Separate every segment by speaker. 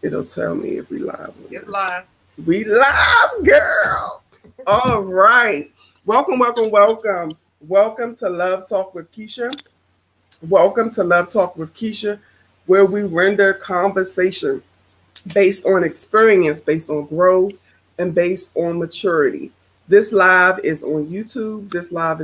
Speaker 1: It'll tell me if we live on
Speaker 2: It's
Speaker 1: there.
Speaker 2: live.
Speaker 1: We live, girl. All right. Welcome, welcome, welcome. Welcome to Love Talk with Keisha. Welcome to Love Talk with Keisha, where we render conversation based on experience, based on growth, and based on maturity. This live is on YouTube. This live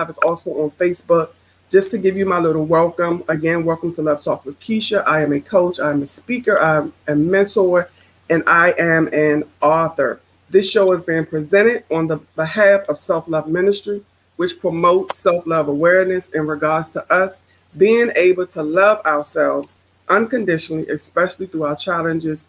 Speaker 1: is also on Facebook. Just to give you my little welcome, again, welcome to Love Talk with Keisha. I am a coach, I am a speaker, I'm a mentor, and I am an author. This show is being presented on the behalf of Self Love Ministry, which promotes self love awareness in regards to us being able to love ourselves unconditionally, especially through our challenges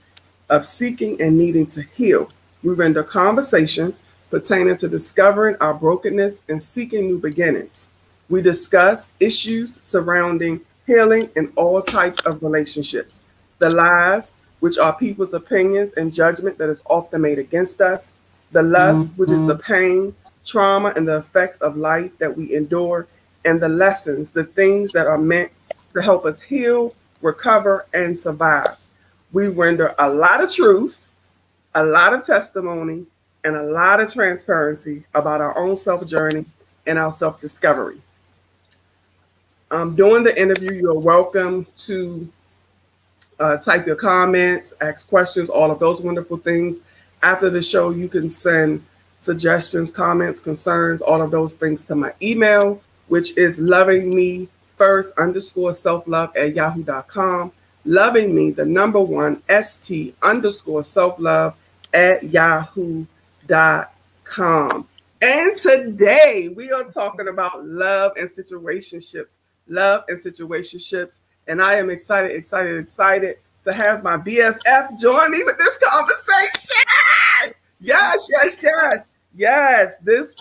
Speaker 1: of seeking and needing to heal. We render conversation pertaining to discovering our brokenness and seeking new beginnings. We discuss issues surrounding healing in all types of relationships. The lies, which are people's opinions and judgment that is often made against us. The lust, which is the pain, trauma, and the effects of life that we endure. And the lessons, the things that are meant to help us heal, recover, and survive. We render a lot of truth, a lot of testimony, and a lot of transparency about our own self journey and our self discovery. During the interview, you're welcome to type your comments, ask questions, all of those wonderful things. After the show, you can send suggestions, comments, concerns, all of those things to my email, which is lovingme first_self love at yahoo.com. Loving me, the number one, ST_self love at yahoo.com. And today we are talking about love and situationships. Love and situationships. And I am excited, excited, excited to have my BFF join me with this conversation. Yes, yes, yes. Yes. This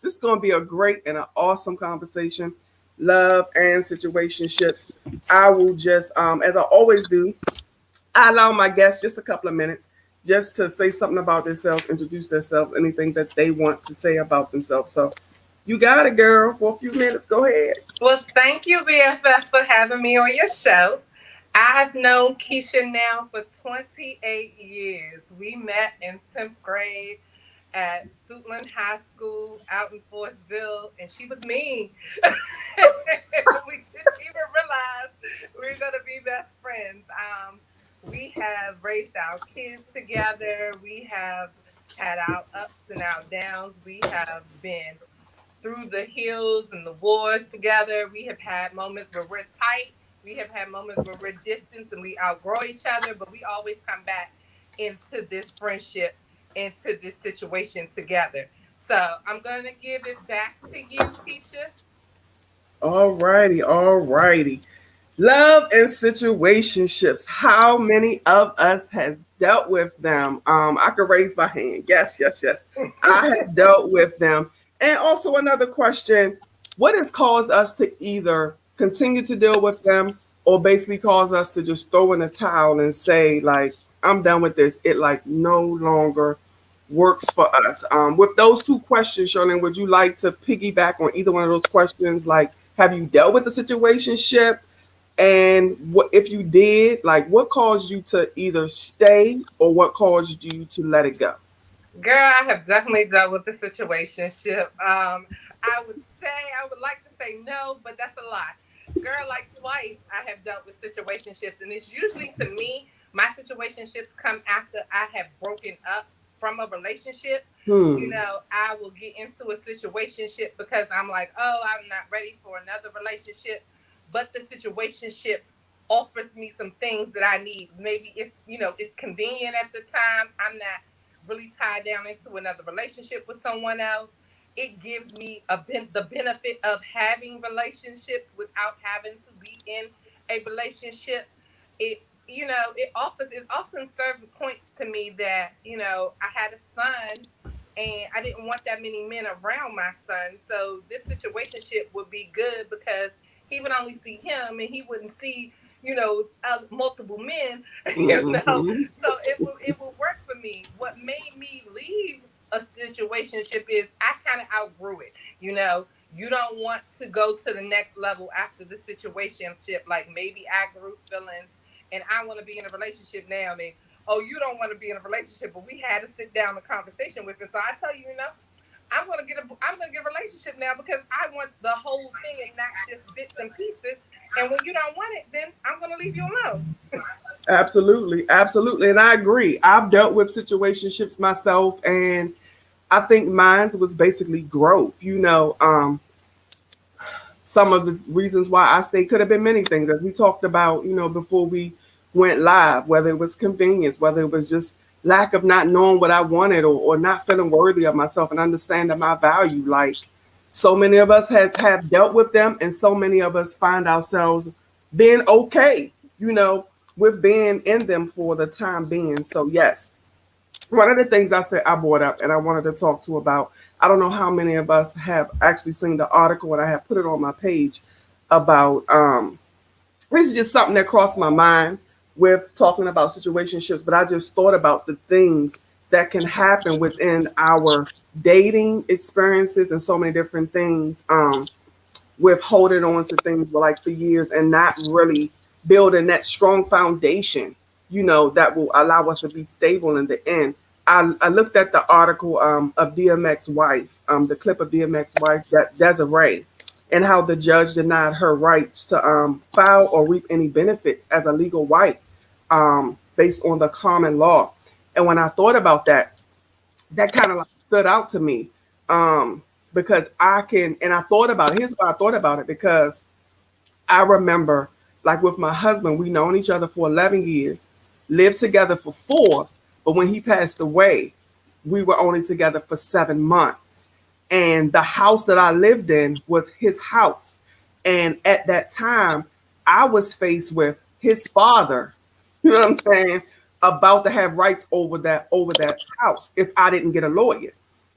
Speaker 1: is gonna be a great and an awesome conversation. Love and situationships. I will just as I always do, I allow my guests just a couple of minutes just to say something about themselves, introduce themselves, anything that they want to say about themselves. So you got it, girl, for a few minutes. Go ahead.
Speaker 2: Well, thank you, BFF, for having me on your show. I've known Keisha now for 28 years. We met in 10th grade at Suitland High School out in Forestville, and she was mean. We didn't even realize we were going to be best friends. We have raised our kids together. We have had our ups and our downs. We have been through the hills and the wars together. We have had moments where we're tight. We have had moments where we're distant and we outgrow each other, but we always come back into this friendship, into this situation together. So I'm going to give it back to you, Keisha.
Speaker 1: All righty, all righty. Love and situationships. How many of us has dealt with them? I could raise my hand. Yes, yes, yes. I have dealt with them. And also another question: what has caused us to either continue to deal with them, or basically cause us to just throw in a towel and say, like, I'm done with this. It like no longer works for us. With those two questions, Charlene, would you like to piggyback on either one of those questions? Like, have you dealt with the situationship? And what if you did, like what caused you to either stay or what caused you to let it go?
Speaker 2: Girl, I have definitely dealt with the situationship. I would say, I would like to say no, but that's a lie. Girl, like twice I have dealt with situationships, and it's usually to me, my situationships come after I have broken up from a relationship. You
Speaker 1: Hmm.
Speaker 2: know, I will get into a situationship because I'm like, oh, I'm not ready for another relationship. But the situationship offers me some things that I need. Maybe it's, it's convenient at the time. I'm not really tied down into another relationship with someone else. It gives me the benefit of having relationships without having to be in a relationship. It often serves points to me that I had a son and I didn't want that many men around my son. So this situationship would be good because he would only see him and he wouldn't see multiple men. you know
Speaker 1: Mm-hmm.
Speaker 2: so it will work for me. What made me leave a situationship is I kind of outgrew it. You don't want to go to the next level after the situationship. Like maybe I grew feelings and I want to be in a relationship now, then oh, you don't want to be in a relationship, but we had to sit down and conversation with it. So I tell you, I'm gonna get a relationship now because I want the whole thing and not just bits and pieces. And when you don't want it, then I'm gonna leave you alone.
Speaker 1: Absolutely, absolutely, and I agree. I've dealt with situationships myself, and I think mine was basically growth. Some of the reasons why I stayed could have been many things, as we talked about, before we went live, whether it was convenience, whether it was just lack of not knowing what I wanted, or not feeling worthy of myself and understanding my value. Like, so many of us have dealt with them, and so many of us find ourselves being okay, with being in them for the time being. So yes, one of the things I said I brought up and I wanted to talk to about, I don't know how many of us have actually seen the article, and I have put it on my page about this is just something that crossed my mind with talking about situationships, but I just thought about the things that can happen within our dating experiences and so many different things. With holding on to things like for years and not really building that strong foundation, that will allow us to be stable in the end. I looked at the article of DMX wife, the clip of DMX wife, that Desiree, and how the judge denied her rights to file or reap any benefits as a legal wife, based on the common law. And when I thought about that, that kind of like stood out to me, because and I thought about it. Here's why I thought about it, because I remember, like with my husband, we known each other for 11 years, lived together for 4, but when he passed away, we were only together for 7 months. And the house that I lived in was his house. And at that time, I was faced with his father, you know what I'm saying, about to have rights over that house if I didn't get a lawyer.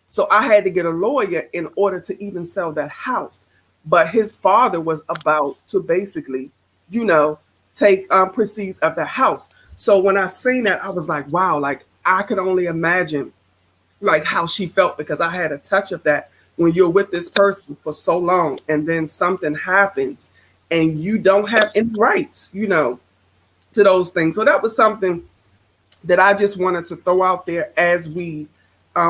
Speaker 1: So I had to get a lawyer in order to even sell that house. But his father was about to basically, you know, take proceeds of the house. So when I seen that, I was like, wow, like I could only imagine like how she felt, because I had a touch of that when you're with this person for so long and then something happens and you don't have any rights, to those things. So that was something that I just wanted to throw out there as we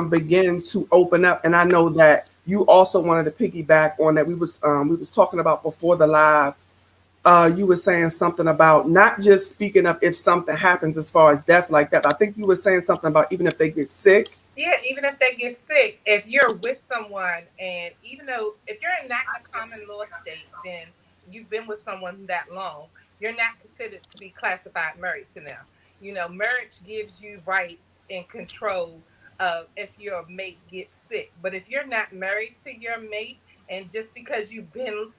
Speaker 1: begin to open up. And I know that you also wanted to piggyback on that. We was talking about before the live. You were saying something about not just speaking of if something happens as far as death like that. I think you were saying something about even if they get sick.
Speaker 2: Yeah, even if they get sick, if you're with someone, and even though if you're not in a common law state, then you've been with someone that long, you're not considered to be classified married to them. Marriage gives you rights and control of if your mate gets sick. But if you're not married to your mate, and just because you've been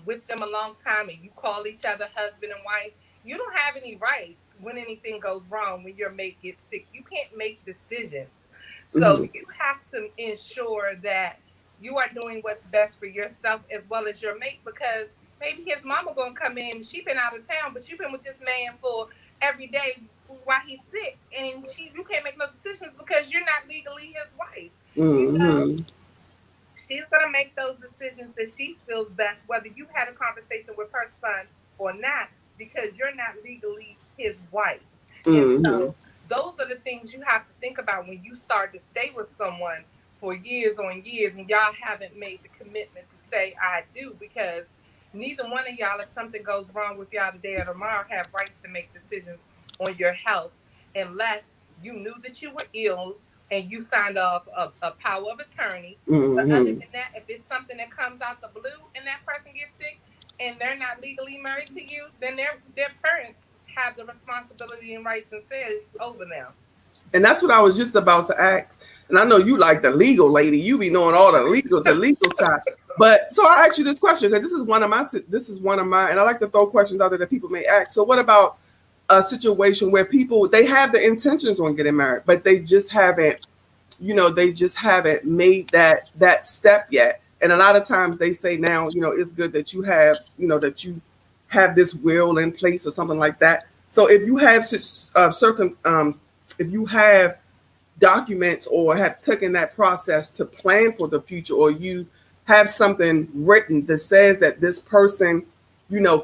Speaker 2: with them a long time and you call each other husband and wife, you don't have any rights when anything goes wrong, when your mate gets sick. You can't make decisions. So
Speaker 1: Hmm.
Speaker 2: you have to ensure that you are doing what's best for yourself as well as your mate, because maybe his mama gonna come in, she been out of town, but you've been with this man for every day while he's sick, and you can't make no decisions because you're not legally his wife. You know,
Speaker 1: Hmm.
Speaker 2: she's gonna make those decisions that she feels best, whether you had a conversation with her son or not, because you're not legally his wife. And
Speaker 1: Hmm.
Speaker 2: so those are the things you have to think about when you start to stay with someone for years on years and y'all haven't made the commitment to say I do, because neither one of y'all, if something goes wrong with y'all today or tomorrow, have rights to make decisions on your health unless you knew that you were ill and you signed off a power of attorney. But other
Speaker 1: Hmm.
Speaker 2: than that, if it's something that comes out the blue and that person gets sick and they're not legally married to you, then their parents have the responsibility and rights and say over them.
Speaker 1: And that's what I was just about to ask. And I know you like the legal lady. You be knowing all the legal side. But so I asked you this question because this is one of my, and I like to throw questions out there that people may ask. So what about a situation where people they have the intentions on getting married, but they just haven't made that step yet. And a lot of times they say now, it's good that you have this will in place or something like that. So if you have if you have documents or have taken that process to plan for the future, or you have something written that says that this person,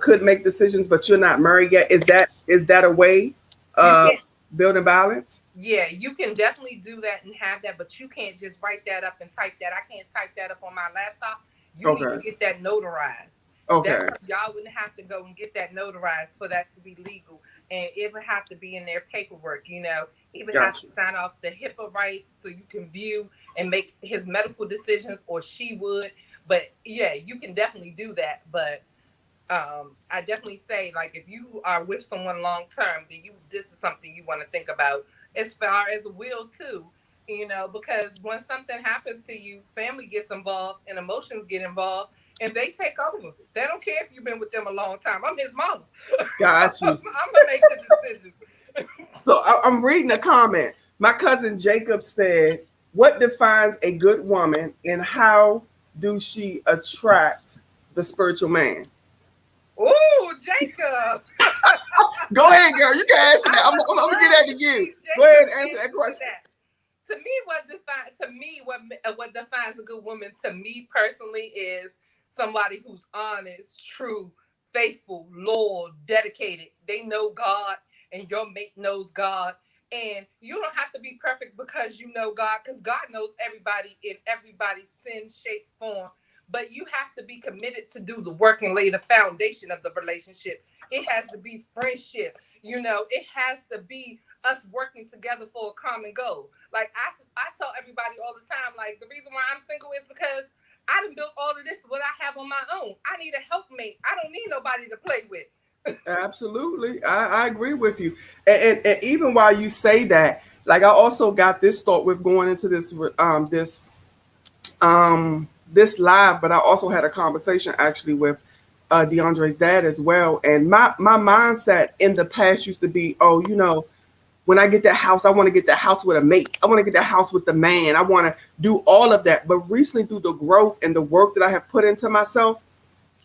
Speaker 1: could make decisions, but you're not married yet. Is that a way
Speaker 2: You
Speaker 1: of
Speaker 2: can,
Speaker 1: building balance?
Speaker 2: yeah, you can definitely do that and have that, but you can't just write that up and type that. I can't type that up on my laptop. You need to
Speaker 1: Okay.
Speaker 2: get that notarized. That's
Speaker 1: Okay.
Speaker 2: y'all wouldn't have to go and get that notarized for that to be legal, and it would have to be in their paperwork. He would have
Speaker 1: Gotcha.
Speaker 2: to sign off the HIPAA rights so you can view and make his medical decisions, or she would. But yeah, you can definitely do that. But I definitely say, like, if you are with someone long term, then this is something you want to think about as far as a will too. Because when something happens to you, family gets involved and emotions get involved, and they take over. They don't care if you've been with them a long time. I'm his mama.
Speaker 1: Got
Speaker 2: I'm
Speaker 1: you.
Speaker 2: gonna make the decision.
Speaker 1: So I'm reading a comment. My cousin Jacob said, "What defines a good woman, and how do she attract the spiritual man?"
Speaker 2: Ooh, Jacob.
Speaker 1: Go ahead, girl. You can answer that.
Speaker 2: I
Speaker 1: I'm,
Speaker 2: would
Speaker 1: I'm, I'm gonna get
Speaker 2: love
Speaker 1: that
Speaker 2: to
Speaker 1: to you.
Speaker 2: see
Speaker 1: Go ahead
Speaker 2: Jacob's
Speaker 1: and answer that
Speaker 2: answer to
Speaker 1: question.
Speaker 2: that. What defines a good woman to me personally is somebody who's honest, true, faithful, loyal, dedicated. They know God, and your mate knows God. And you don't have to be perfect because you know God, because God knows everybody in everybody's sin, shape, form. But you have to be committed to do the work and lay the foundation of the relationship. It has to be friendship. It has to be us working together for a common goal. Like I tell everybody all the time, like, the reason why I'm single is because I done built all of this what I have on my own. I need a helpmate. I don't need nobody to play with.
Speaker 1: Absolutely, I agree with you. And even while you say that, like, I also got this thought with going into this live, but I also had a conversation actually with DeAndre's dad as well. And my mindset in the past used to be, oh, when I get that house, I want to get that house with a mate. I want to get that house with the man. I want to do all of that. But recently, through the growth and the work that I have put into myself,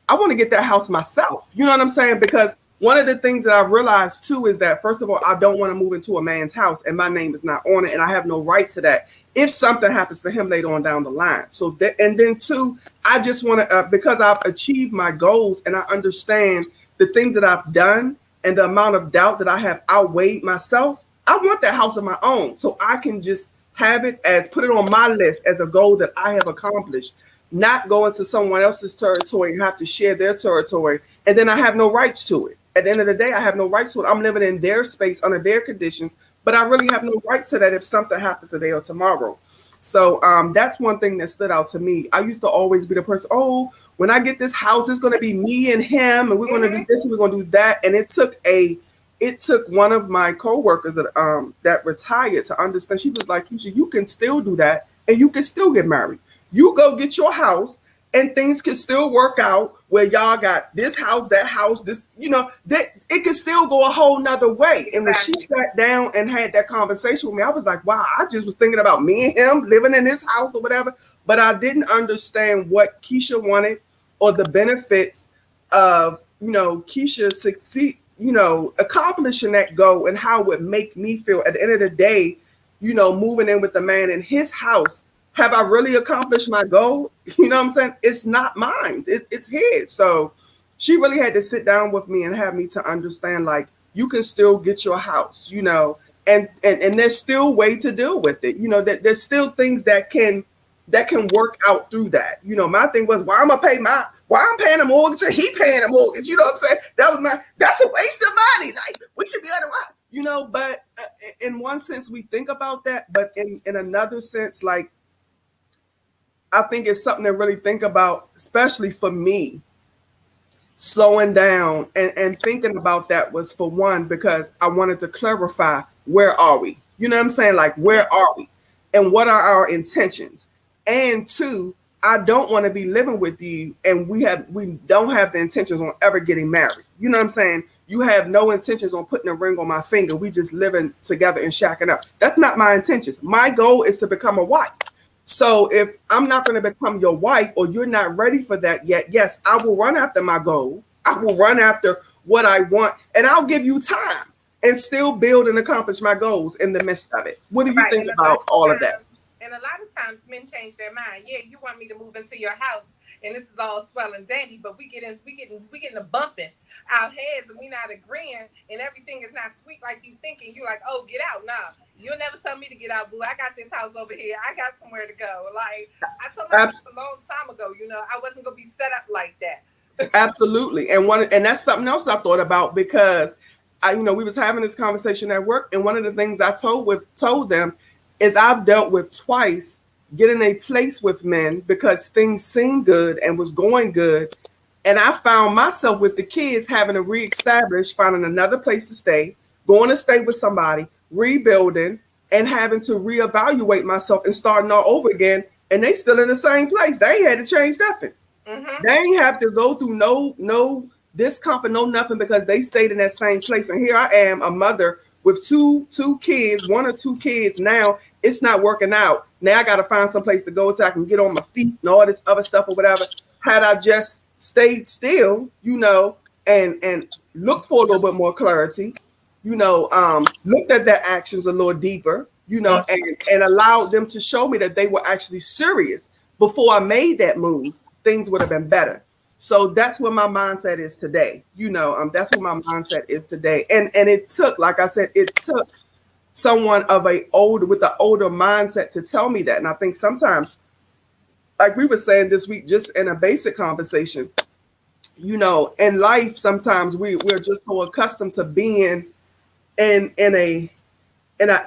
Speaker 1: I want to get that house myself. You know what I'm saying? Because one of the things that I've realized too is that, first of all, I don't want to move into a man's house and my name is not on it, and I have no rights to that if something happens to him later on down the line. So that, and then two, I just want to, because I've achieved my goals and I understand the things that I've done and the amount of doubt that I have outweighed myself. I want that house of my own so I can just have it as, put it on my list as a goal that I have accomplished, not go into someone else's territory and have to share their territory, and then I have no rights to it. At the end of the day, I have no rights to it. I'm living in their space under their conditions, but I really have no rights to that if something happens today or tomorrow. So that's one thing that stood out to me. I used to always be the person, oh, when I get this house, it's going to be me and him, and we're going to do
Speaker 2: Mm-hmm.
Speaker 1: this and we're going to do that. And it took one of my coworkers that retired to understand. She was like, you can still do that and you can still get married. You go get your house and things can still work out where y'all got this house, that house, this, that it can still go a whole nother way. And when she
Speaker 2: Exactly.
Speaker 1: sat down and had that conversation with me, I was like, wow, I just was thinking about me and him living in this house or whatever. But I didn't understand what Keisha wanted or the benefits of, Keisha succeed, accomplishing that goal and how it would make me feel at the end of the day, moving in with the man in his house. Have I really accomplished my goal? You know what I'm saying? It's not mine. It's his. So she really had to sit down with me and have me to understand, like, you can still get your house, and there's still way to deal with it. That there's still things that can work out through that. My thing was, why I'm paying a mortgage and he paying a mortgage. You know what I'm saying? That's a waste of money. Like, we should be on the right. But in one sense we think about that, but in another sense, like, I think it's something to really think about, especially for me. Slowing down and thinking about that was, for one, because I wanted to clarify, where are we? You know what I'm saying? Like, where are we? And what are our intentions? And two, I don't want to be living with you and we don't have the intentions on ever getting married. You know what I'm saying? You have no intentions on putting a ring on my finger. We just living together and shacking up. That's not my intentions. My goal is to become a wife. So if I'm not going to become your wife, or you're not ready for that yet, yes, I will run after my goal. I will run after what I want, and I'll give you time and still build and accomplish my goals in the midst of it. What do you
Speaker 2: Right.
Speaker 1: think about all of that?
Speaker 2: And a lot of times men change their mind. Yeah, you want me to move into your house and this is all swell and dandy, but we getting a bumping our heads and we not agreeing and everything is not sweet like you thinking. You like, oh, get out. Nah, you'll never tell me to get out, boo. I got this house over here. I got somewhere to go. Like I told myself a long time ago, I wasn't gonna be set up like that.
Speaker 1: Absolutely. And that's something else I thought about because we was having this conversation at work, and one of the things I told them is I've dealt with twice getting a place with men because things seemed good and was going good. And I found myself with the kids having to reestablish, finding another place to stay, going to stay with somebody, rebuilding, and having to reevaluate myself and starting all over again. And they still in the same place. They ain't had to change nothing.
Speaker 2: Mm-hmm.
Speaker 1: They ain't have to go through no discomfort, no nothing because they stayed in that same place. And here I am, a mother with two kids, one or two kids. Now it's not working out. Now I got to find some place to go so I can get on my feet and all this other stuff or whatever. Had I just stayed still, and looked for a little bit more clarity, looked at their actions a little deeper, and allowed them to show me that they were actually serious before I made that move, things would have been better. So that's where my mindset is today. That's what my mindset is today. And it took, like I said, it took someone with an older mindset to tell me that. And I think sometimes, like we were saying this week, just in a basic conversation, in life, sometimes we're just so accustomed to being in an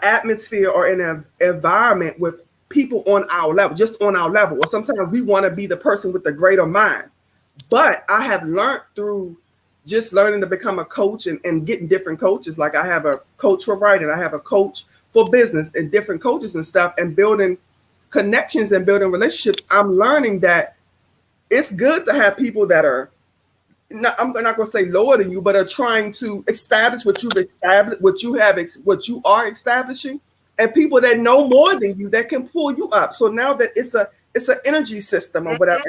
Speaker 1: atmosphere or in an environment with people on our level, just on our level. Or sometimes we want to be the person with the greater mind. But I have learned through just learning to become a coach and getting different coaches. Like I have a coach for writing, I have a coach for business and different coaches and stuff, and building connections and building relationships. I'm learning that it's good to have people that are I'm not going to say lower than you, but are trying to establish what you've established, what you are establishing, and people that know more than you that can pull you up. So now that it's an energy system or whatever,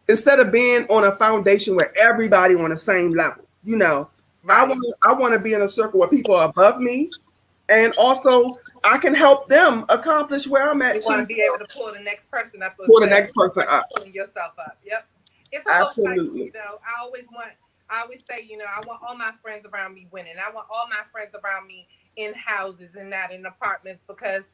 Speaker 1: instead of being on a foundation where everybody on the same level,
Speaker 2: Right.
Speaker 1: I want to be in a circle where people are above me, and also I can help them accomplish where I'm at
Speaker 2: You want
Speaker 1: too.
Speaker 2: to be able to pull the next person up as
Speaker 1: Pull the
Speaker 2: well,
Speaker 1: next person
Speaker 2: like
Speaker 1: up.
Speaker 2: you're pulling yourself up. Yep. It's a whole cycle,
Speaker 1: Absolutely.
Speaker 2: I always say, I want all my friends around me winning. I want all my friends around me in houses and not in apartments, because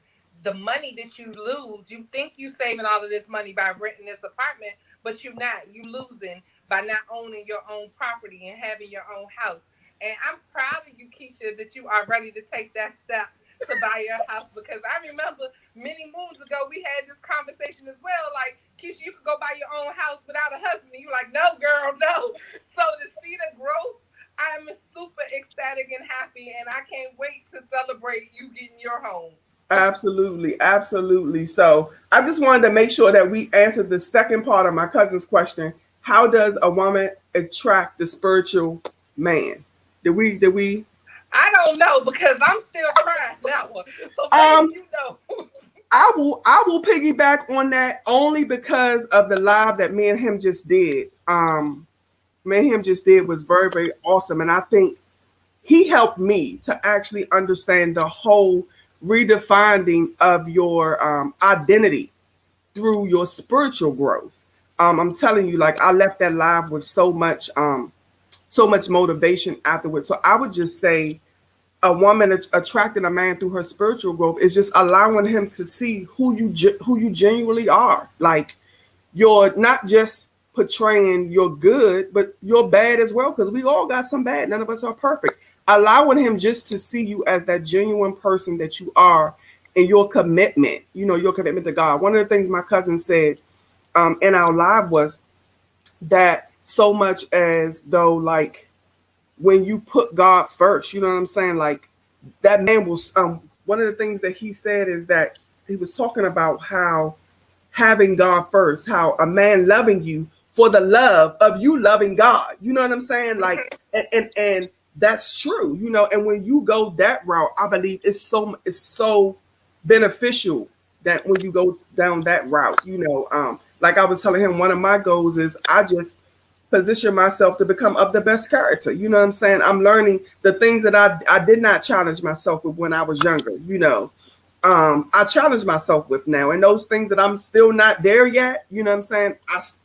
Speaker 2: the money that you lose, you think you saving all of this money by renting this apartment, but you're not. You losing by not owning your own property and having your own house. And I'm proud of you, Keisha, that you are ready to take that step to buy your house, because I remember many moons ago we had this conversation as well. Like, Keisha, you could go buy your own house without a husband. You like, no, girl, no. So to see the growth, I'm super ecstatic and happy, and I can't wait to celebrate you getting your home.
Speaker 1: Absolutely, absolutely. So I just wanted to make sure that we answered the second part of my cousin's question. How does a woman attract the spiritual man? Did we
Speaker 2: I don't know, because I'm still trying that one. So maybe
Speaker 1: um
Speaker 2: you know.
Speaker 1: I will piggyback on that only because of the live that me and him just did. Me and him just did was very, very awesome. And I think he helped me to actually understand the whole redefining of your identity through your spiritual growth. I'm telling you, like I left that live with so much motivation afterwards. So I would just say a woman attracting a man through her spiritual growth is just allowing him to see who you genuinely are. Like you're not just portraying your good, but you're bad as well, because we all got some bad. None of us are perfect. Allowing him just to see you as that genuine person that you are, and your commitment, your commitment to God. One of the things my cousin said in our live was that so much as though, like, when you put God first, you know what I'm saying? Like, that man will, one of the things that he said is that he was talking about how having God first, how a man loving you for the love of you loving God. You know what I'm saying? Like, and that's true, and when you go that route, I believe it's so beneficial that when you go down that route, like I was telling him, one of my goals is I just position myself to become of the best character. You know what I'm saying? I'm learning the things that I did not challenge myself with when I was younger, I challenge myself with now, and those things that I'm still not there yet. You know what I'm saying?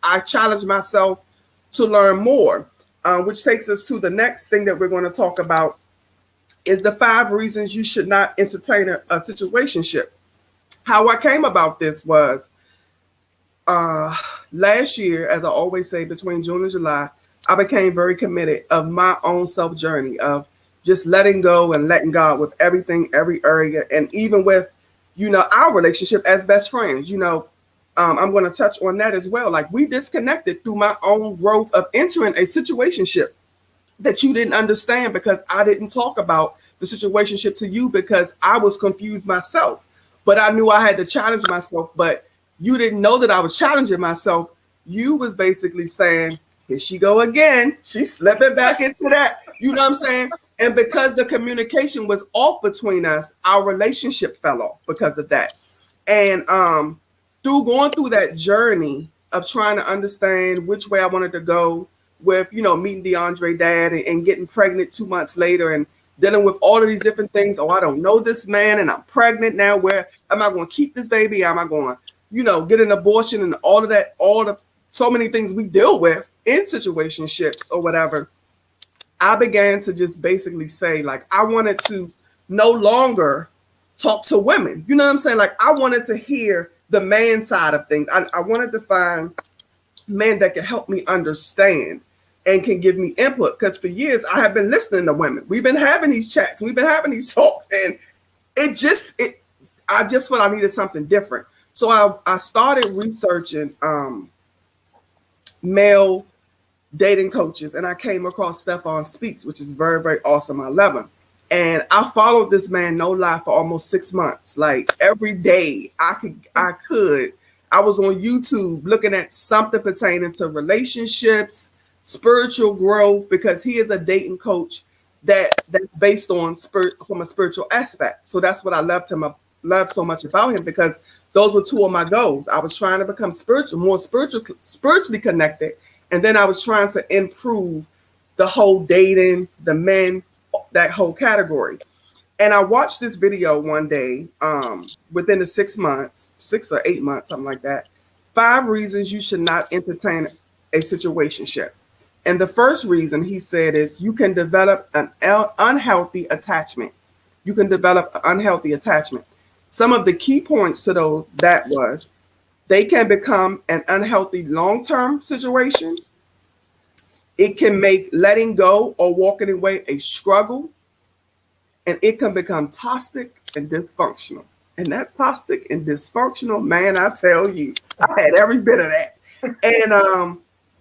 Speaker 1: I challenge myself to learn more, which takes us to the next thing that we're going to talk about is the 5 reasons you should not entertain a situationship. How I came about this was uh, last year, as I always say, between June and July, I became very committed of my own self journey of just letting go and letting God with everything, every area, and even with, our relationship as best friends. I'm going to touch on that as well. Like we disconnected through my own growth of entering a situationship that you didn't understand because I didn't talk about the situationship to you because I was confused myself. But I knew I had to challenge myself. But you didn't know that I was challenging myself. You was basically saying, here she go again. She's slipping back into that. You know what I'm saying? And because the communication was off between us, our relationship fell off because of that. And through going through that journey of trying to understand which way I wanted to go with, meeting DeAndre dad and getting pregnant 2 months later and dealing with all of these different things. Oh, I don't know this man and I'm pregnant now. Where am I going to keep this baby? Am I going to, get an abortion and all of that, all of so many things we deal with in situationships or whatever. I began to just basically say, like, I wanted to no longer talk to women. You know what I'm saying? Like, I wanted to hear the man side of things. I wanted to find men that can help me understand and can give me input. Because for years, I have been listening to women. We've been having these chats. We've been having these talks. And I just felt I needed something different. So I started researching male dating coaches, and I came across Stefan Speaks, which is very, very awesome. I love him. And I followed this man, no lie, for almost 6 months. Like every day I was on YouTube looking at something pertaining to relationships, spiritual growth, because he is a dating coach that's based on from a spiritual aspect. So that's what I loved so much about him, because those were two of my goals. I was trying to become more spiritually connected, and then I was trying to improve the whole dating, the men, that whole category. And I watched this video one day, within the 6 months, 6 or 8 months, something like that. 5 reasons you should not entertain a situationship. And the first reason he said is you can develop an unhealthy attachment. You can develop an unhealthy attachment. Some of the key points to those that was they can become an unhealthy long-term situation. It can make letting go or walking away a struggle, and it can become toxic and dysfunctional. And that toxic and dysfunctional, man, I tell you, I had every bit of that. And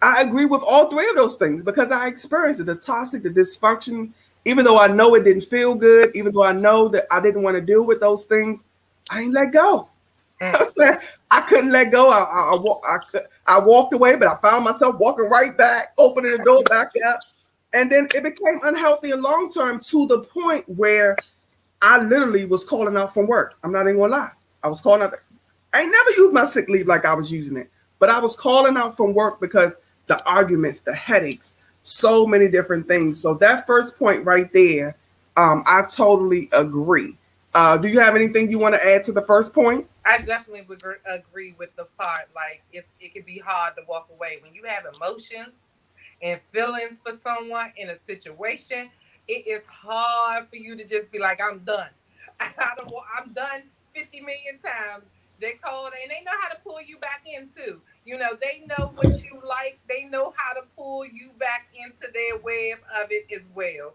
Speaker 1: I agree with all three of those things because I experienced it, the toxic, the dysfunction. Even though I know it didn't feel good, even though I know that I didn't want to deal with those things, I didn't let go. I couldn't let go. I walked away, but I found myself walking right back, opening the door back up. And then it became unhealthy and long term to the point where I literally was calling out from work. I'm not even gonna lie. I was calling out. I ain't never used my sick leave like I was using it, but I was calling out from work because the arguments, the headaches, so many different things. So that first point right there, I totally agree. Do you have anything you want to add to the first point?
Speaker 2: I definitely would agree with the part like it can be hard to walk away when you have emotions and feelings for someone in a situation. It is hard for you to just be like, I'm done. I'm done 50 million times. They call and they know how to pull you back into. They know what you like. They know how to pull you back into their web of it as well.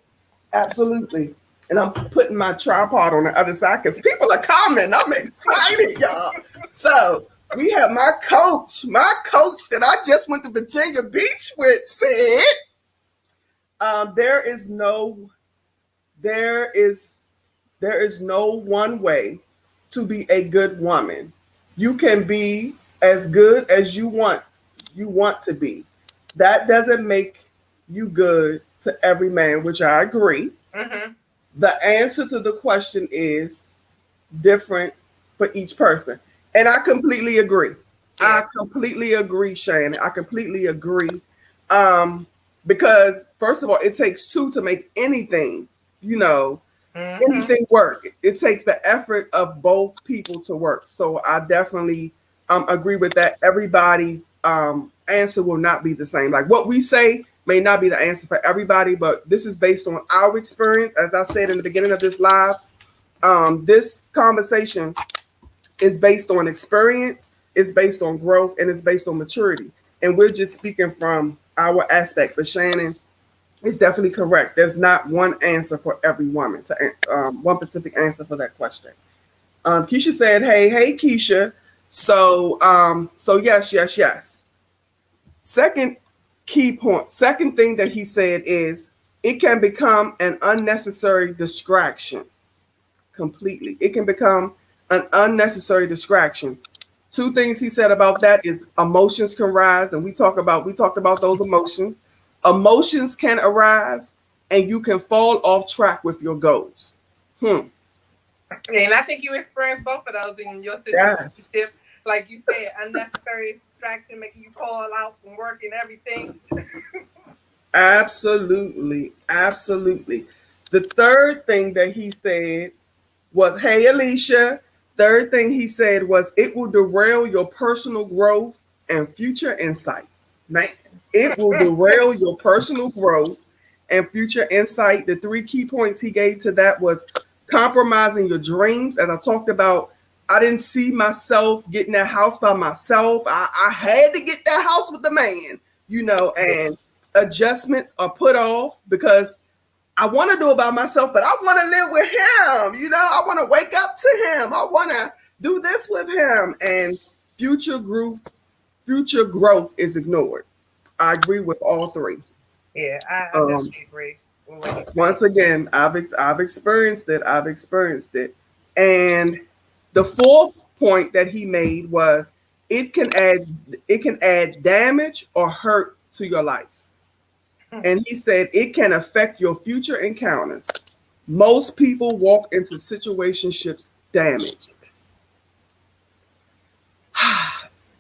Speaker 1: Absolutely. And I'm putting my tripod on the other side because people are commenting. I'm excited, y'all. So we have my coach that I just went to Virginia Beach with said, there is no one way to be a good woman. You can be as good as you want to be. That doesn't make you good to every man, which I agree.
Speaker 2: Mm-hmm.
Speaker 1: The answer to the question is different for each person. And I completely agree. Yeah. I completely agree, Shannon. I completely agree. Because first of all, it takes two to make anything,
Speaker 2: Mm-hmm.
Speaker 1: anything work. It takes the effort of both people to work. So I definitely agree with that. Everybody's answer will not be the same. Like what we say may not be the answer for everybody, but this is based on our experience. As I said in the beginning of this live, this conversation is based on experience, it's based on growth, and it's based on maturity. And we're just speaking from our aspect. But Shannon, it's definitely correct. There's not one answer for every woman, to one specific answer for that question. Keisha said, "Hey, Keisha." So yes, yes, yes. Second key point. Second thing that he said is it can become an unnecessary distraction. Completely, it can become an unnecessary distraction. Two things he said about that is emotions can rise, and we talked about those emotions. Emotions can arise, and you can fall off track with your goals. Hmm.
Speaker 2: And I think you experienced both of those in your
Speaker 1: Yes.
Speaker 2: situationship. Like you said, unnecessary distraction making you call out from work and everything.
Speaker 1: Absolutely. Absolutely. The third thing that he said was, hey, Alicia. Third thing he said was, it will derail your personal growth and future insight. Man, it will derail your personal growth and future insight. The three key points he gave to that was compromising your dreams. As I talked about, I didn't see myself getting that house by myself. I had to get that house with the man, and adjustments are put off because I want to do it by myself, but I want to live with him. I want to wake up to him. I want to do this with him. And future growth, future growth is ignored. I agree with all three.
Speaker 2: Yeah, I
Speaker 1: Um,
Speaker 2: definitely agree with what he's saying.
Speaker 1: Once again, I've experienced it. I've experienced it. And the fourth point that he made was it can add it can add damage or hurt to your life. And he said it can affect your future encounters. Most people walk into situationships damaged.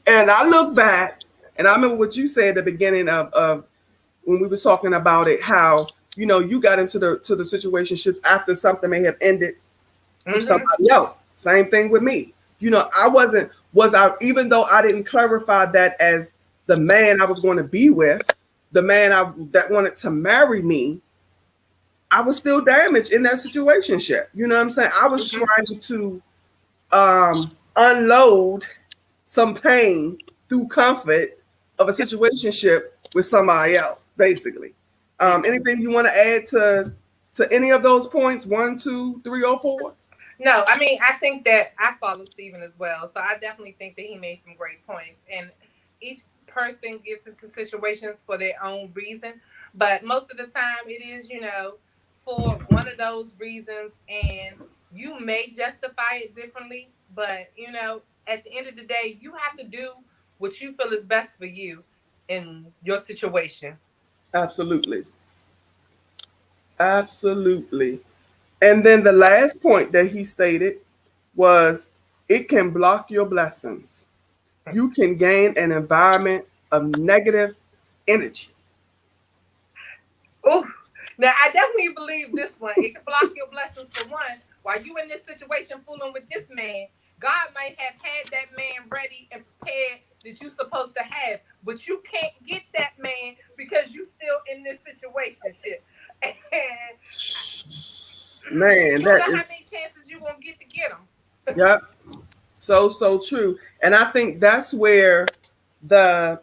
Speaker 1: And I look back and I remember what you said at the beginning of when we were talking about it, how you got into the situationships after something may have ended with
Speaker 2: Mm-hmm.
Speaker 1: somebody else. Same thing with me. I wasn't was I even though I didn't clarify that as the man I was going to be with, the man that wanted to marry me, I was still damaged in that situationship. You know what I'm saying? I was
Speaker 2: Mm-hmm.
Speaker 1: trying to unload some pain through comfort of a
Speaker 2: Yep.
Speaker 1: situationship with somebody else, basically.
Speaker 2: Yeah.
Speaker 1: Anything you want to add to any of those points? One, two, three, or four?
Speaker 2: No, I mean, I think that I follow Steven as well. So I definitely think that he made some great points. And each person gets into situations for their own reason. But most of the time, it is, for one of those reasons. And you may justify it differently. But, at the end of the day, you have to do what you feel is best for you in your situation.
Speaker 1: Absolutely. Absolutely. And then the last point that he stated was it can block your blessings. You can gain an environment of negative energy.
Speaker 2: Ooh. Now I definitely believe this one. It can block your blessings for one. While you in this situation fooling with this man, God might have had that man ready and prepared that you supposed to have, but you can't get that man because you still in this situation shit. And
Speaker 1: Man,
Speaker 2: you don't
Speaker 1: that
Speaker 2: know how
Speaker 1: is,
Speaker 2: many chances you gonna get to get him.
Speaker 1: yep, so true. And I think that's where the,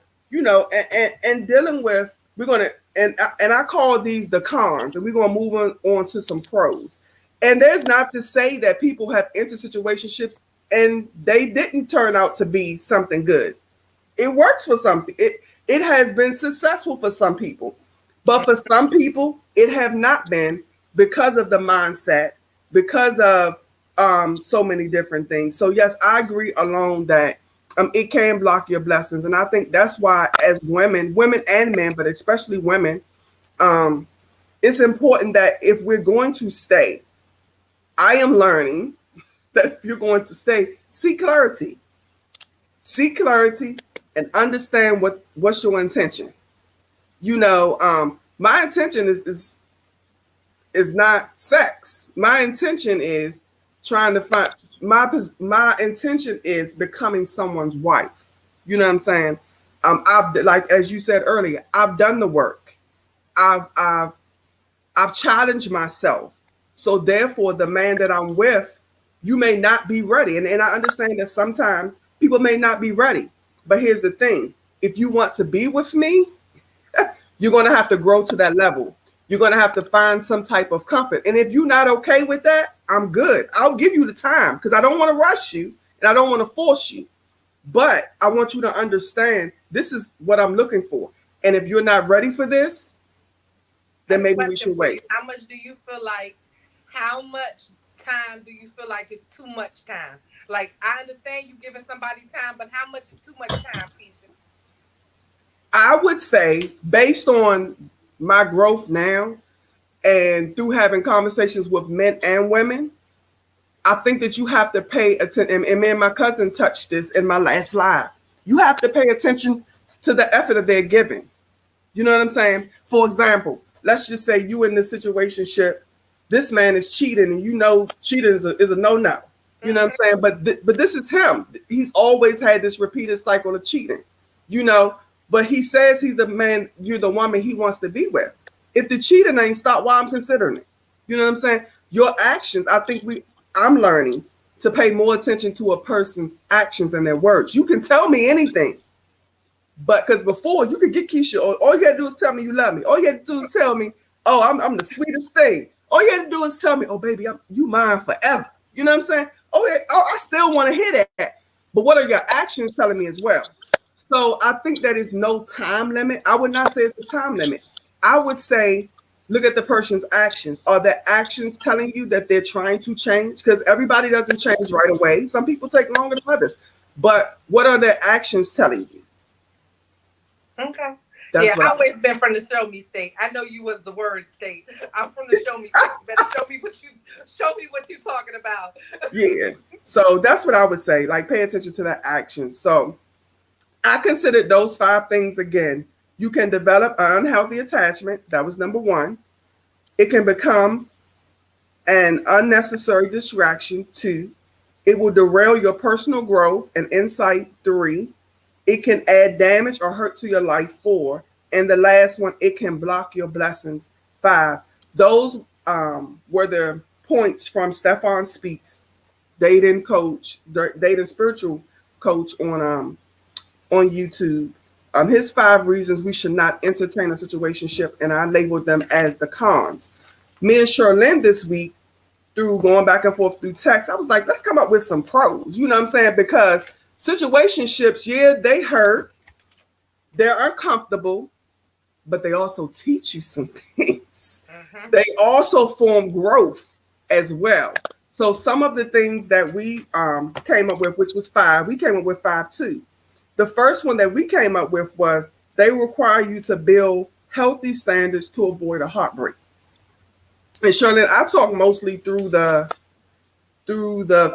Speaker 1: and dealing with, we're going to, and I call these the cons, and we're going to move on to some pros. And there's not to say that people have entered situationships and they didn't turn out to be something good. It works for some. It has been successful for some people, but for some people, it have not been because of the mindset, because of so many different things. So yes, I agree alone that it can block your blessings, and I think that's why as women and men, but especially women, um, it's important that if we're going to stay, I am learning that if you're going to stay, seek clarity, and understand what's your intention. My intention is is not sex. My intention is trying to find my intention is becoming someone's wife. You know what I'm saying? I've like as you said earlier, I've done the work. I've I've I've challenged myself. So therefore, the man that I'm with, you may not be ready. And I understand that sometimes people may not be ready. But here's the thing. If you want to be with me, you're going to have to grow to that level. You're going to have to find some type of comfort. And if you're not okay with that, I'm good. I'll give you the time because I don't want to rush you and I don't want to force you. But I want you to understand this is what I'm looking for. And if you're not ready for this,
Speaker 2: I
Speaker 1: then
Speaker 2: have a
Speaker 1: maybe we
Speaker 2: question
Speaker 1: should
Speaker 2: for you.
Speaker 1: wait.
Speaker 2: How much do you feel like, how much time do you feel like is too much time? Like, I understand you giving somebody time, but how much is too much time, Keisha?
Speaker 1: I would say, based on my growth now and through having conversations with men and women, I think that you have to pay attention. And me and my cousin touched this in my last live. You have to pay attention to the effort that they're giving. You know what I'm saying? For example, let's just say you in this situationship, this man is cheating, and you know cheating is a no no. You know what I'm
Speaker 2: Mm-hmm.
Speaker 1: saying? But this is him. He's always had this repeated cycle of cheating. You know, but he says he's the man, you're the woman he wants to be with. If the cheating ain't stopped, why I'm considering it? You know what I'm saying? Your actions, I'm learning to pay more attention to a person's actions than their words. You can tell me anything. But because before you could get Keisha, all you had to do is tell me you love me. All you had to do is tell me, oh, I'm the sweetest thing. All you had to do is tell me, oh, baby, you mine forever. You know what I'm saying? Oh, yeah, oh, I still want to hear that. But what are your actions telling me as well? So I think that is no time limit. I would not say it's a time limit. I would say, look at the person's actions. Are their actions telling you that they're trying to change? Because everybody doesn't change right away. Some people take longer than others. But what are their actions telling you?
Speaker 2: Okay.
Speaker 1: That's
Speaker 2: Yeah,
Speaker 1: what
Speaker 2: I
Speaker 1: I
Speaker 2: always been from the show me state. I know you was the word state. I'm from the show me state. You better show me what you talking about.
Speaker 1: Yeah. So that's what I would say. Like, pay attention to that action. So I considered those five things again. You can develop an unhealthy attachment. That was number one. It can become an unnecessary distraction. Two, it will derail your personal growth and insight. Three, it can add damage or hurt to your life. Four, and the last one, it can block your blessings. Five. Those were the points from Stefan Speaks, dating spiritual coach on YouTube. His five reasons we should not entertain a situationship, and I labeled them as the cons. Me and Charlene this week, through going back and forth through text, I was like, let's come up with some pros. You know what I'm saying? Because situationships, yeah, they hurt, they're uncomfortable, but they also teach you some things.
Speaker 2: Mm-hmm.
Speaker 1: They also form growth as well. So some of the things that we came up with, which was five, we came up with five too. The first one that we came up with was they require you to build healthy standards to avoid a heartbreak. And Charlene, I talk mostly through the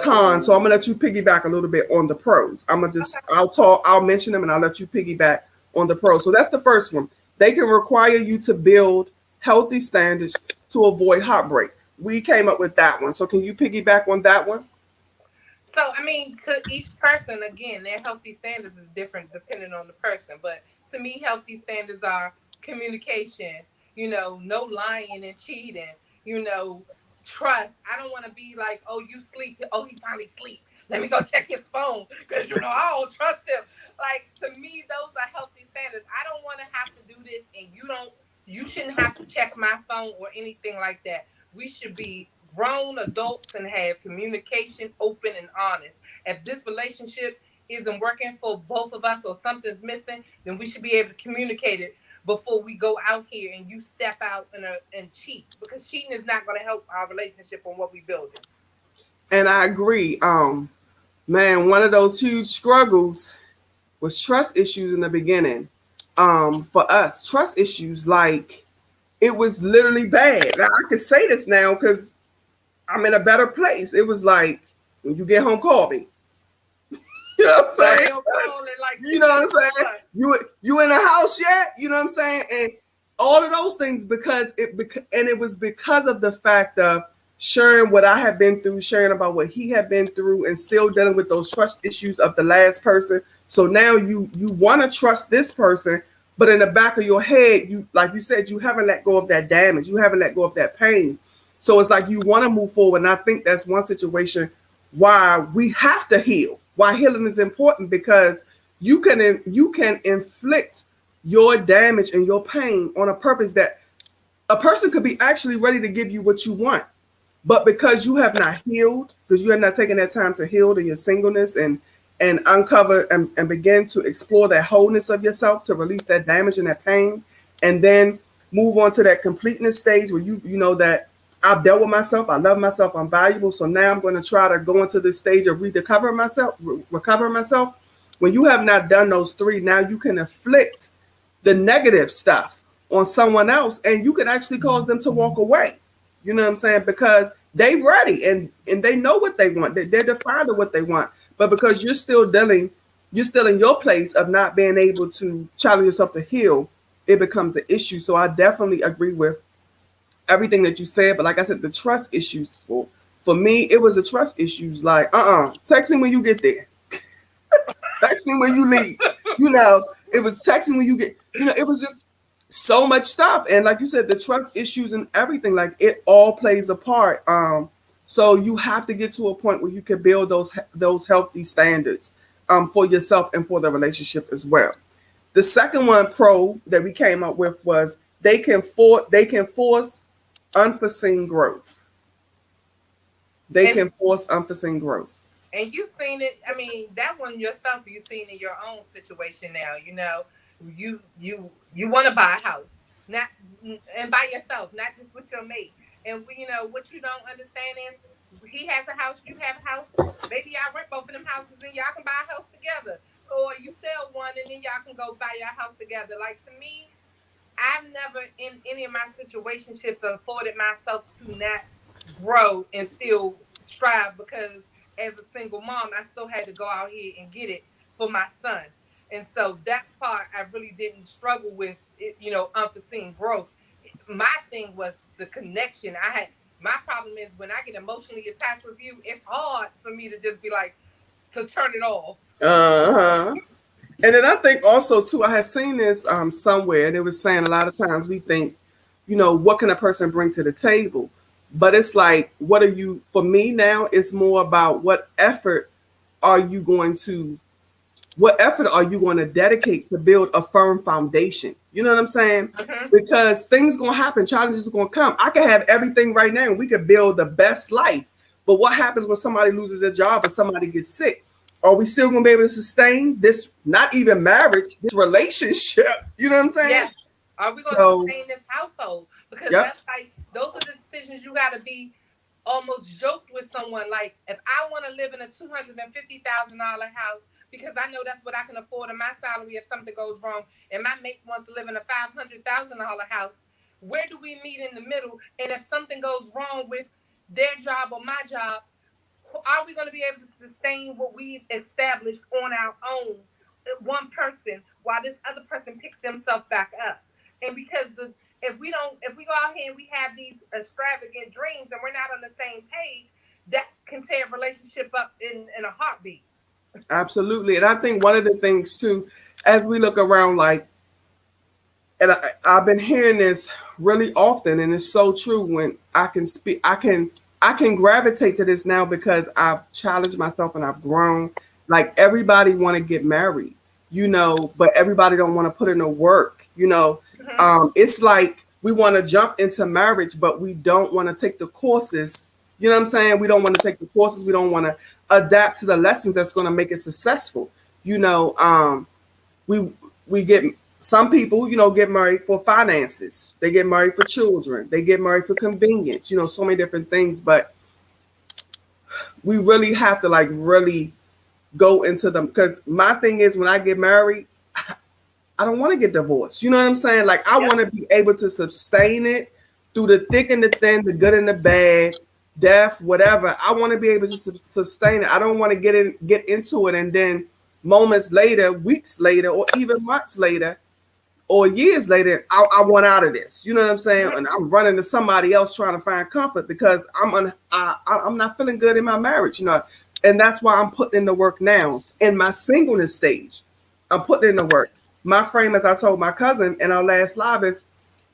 Speaker 1: cons, so I'm gonna let you piggyback a little bit on the pros. I'll mention them and I'll let you piggyback on the pros. So that's the first one. They can require you to build healthy standards to avoid heartbreak. We came up with that one. So can you piggyback on that one?
Speaker 2: So, I mean, to each person, again, their healthy standards is different depending on the person. But to me, healthy standards are communication, no lying and cheating, trust. I don't want to be like, oh, you sleep. Oh, he finally sleep. Let me go check his phone because, I don't trust him. Like, to me, those are healthy standards. I don't want to have to do this and you shouldn't have to check my phone or anything like that. We should be grown adults and have communication open and honest. If this relationship isn't working for both of us or something's missing, then we should be able to communicate it before we go out here and you step out and cheat, because cheating is not going to help our relationship on what we building.
Speaker 1: And I agree. Man, one of those huge struggles was trust issues in the beginning. For us, trust issues, like, it was literally bad. Now, I can say this now because I'm in a better place. It was like, when you get home, call me. You know what I'm saying?
Speaker 2: Like
Speaker 1: You know what I'm saying? You in the house yet? You know what I'm saying? And all of those things because and it was because of the fact of sharing what I had been through, sharing about what he had been through, and still dealing with those trust issues of the last person. So now you want to trust this person, but in the back of your head, you, like you said, you haven't let go of that damage, you haven't let go of that pain. So it's like you want to move forward, and I think that's one situation why we have to heal. Why healing is important, because you can inflict your damage and your pain on a purpose that a person could be actually ready to give you what you want, but because you have not healed, because you have not taken that time to heal in your singleness and uncover and begin to explore that wholeness of yourself, to release that damage and that pain, and then move on to that completeness stage where you know that I've dealt with myself, I love myself, I'm valuable. So now I'm going to try to go into this stage of recover myself, recover myself. When you have not done those three, now you can afflict the negative stuff on someone else, and you can actually cause them to walk away. You know what I'm saying? Because they ready and they know what they want. They're defined of what they want. But because you're still in your place of not being able to challenge yourself to heal, it becomes an issue. So I definitely agree with everything that you said. But like I said, the trust issues for me, it was the trust issues. Like, text me when you get there. Text me when you leave. You know, it was text me when you get, it was just so much stuff. And like you said, the trust issues and everything, like it all plays a part. So you have to get to a point where you can build those healthy standards for yourself and for the relationship as well. The second one pro that we came up with was they can force unforeseen growth. They
Speaker 2: And
Speaker 1: can force unforeseen growth.
Speaker 2: and you've seen it. I mean, that one yourself, you've seen in your own situation now. You want to buy a house, not and by yourself, not just with your mate. And what you don't understand is he has a house, you have a house. Maybe y'all rent both of them houses and y'all can buy a house together, or you sell one and then y'all can go buy your house together. Like, to me, I've never in any of my situationships afforded myself to not grow and still strive, because as a single mom, I still had to go out here and get it for my son. And so that part I really didn't struggle with, unforeseen growth. My thing was the connection. My problem is when I get emotionally attached with you, it's hard for me to just be like, to turn it off.
Speaker 1: Uh-huh. And then I think also too, I had seen this somewhere, and it was saying a lot of times we think, what can a person bring to the table? But it's like, what are you? For me now, it's more about are you going to what effort are you going to dedicate to build a firm foundation? You know what I'm saying?
Speaker 2: Mm-hmm.
Speaker 1: Because things going to happen, challenges are going to come. I can have everything right now and we could build the best life. But what happens when somebody loses their job or somebody gets sick? Are we still going to be able to sustain this, not even marriage, this relationship? You know what I'm saying?
Speaker 2: Yes. Are we going to
Speaker 1: So,
Speaker 2: sustain this household? Because
Speaker 1: yep,
Speaker 2: that's like, those are the decisions you got to be almost joked with someone. Like, if I want to live in a $250,000 house because I know that's what I can afford in my salary if something goes wrong, and my mate wants to live in a $500,000 house, where do we meet in the middle? And if something goes wrong with their job or my job, are we going to be able to sustain what we've established on our own, one person, while this other person picks themselves back up? And because if we go out here and we have these extravagant dreams and we're not on the same page, that can tear a relationship up in a heartbeat.
Speaker 1: absolutely. And I think one of the things too, as we look around, like, and I've been hearing this really often, and it's so true. When I can speak, I can gravitate to this now because I've challenged myself and I've grown. Like, everybody want to get married, but everybody don't want to put in the work.
Speaker 2: Mm-hmm.
Speaker 1: It's like we want to jump into marriage, but we don't want to take the courses. You know what I'm saying? We don't want to take the courses. We don't want to adapt to the lessons that's going to make it successful. You know, we we get some people, get married for finances. They get married for children. They get married for convenience. So many different things. But we really have to like really go into them, because my thing is when I get married, I don't want to get divorced. You know what I'm saying? Like, I
Speaker 2: Yep.
Speaker 1: want to be able to sustain it through the thick and the thin, the good and the bad, death, whatever. I want to be able to sustain it. I don't want to get into it and then moments later, weeks later, or even months later, or years later, I want out of this. You know what I'm saying? And I'm running to somebody else trying to find comfort because I'm not feeling good in my marriage. And that's why I'm putting in the work now in my singleness stage. I'm putting in the work. My frame, as I told my cousin in our last live, is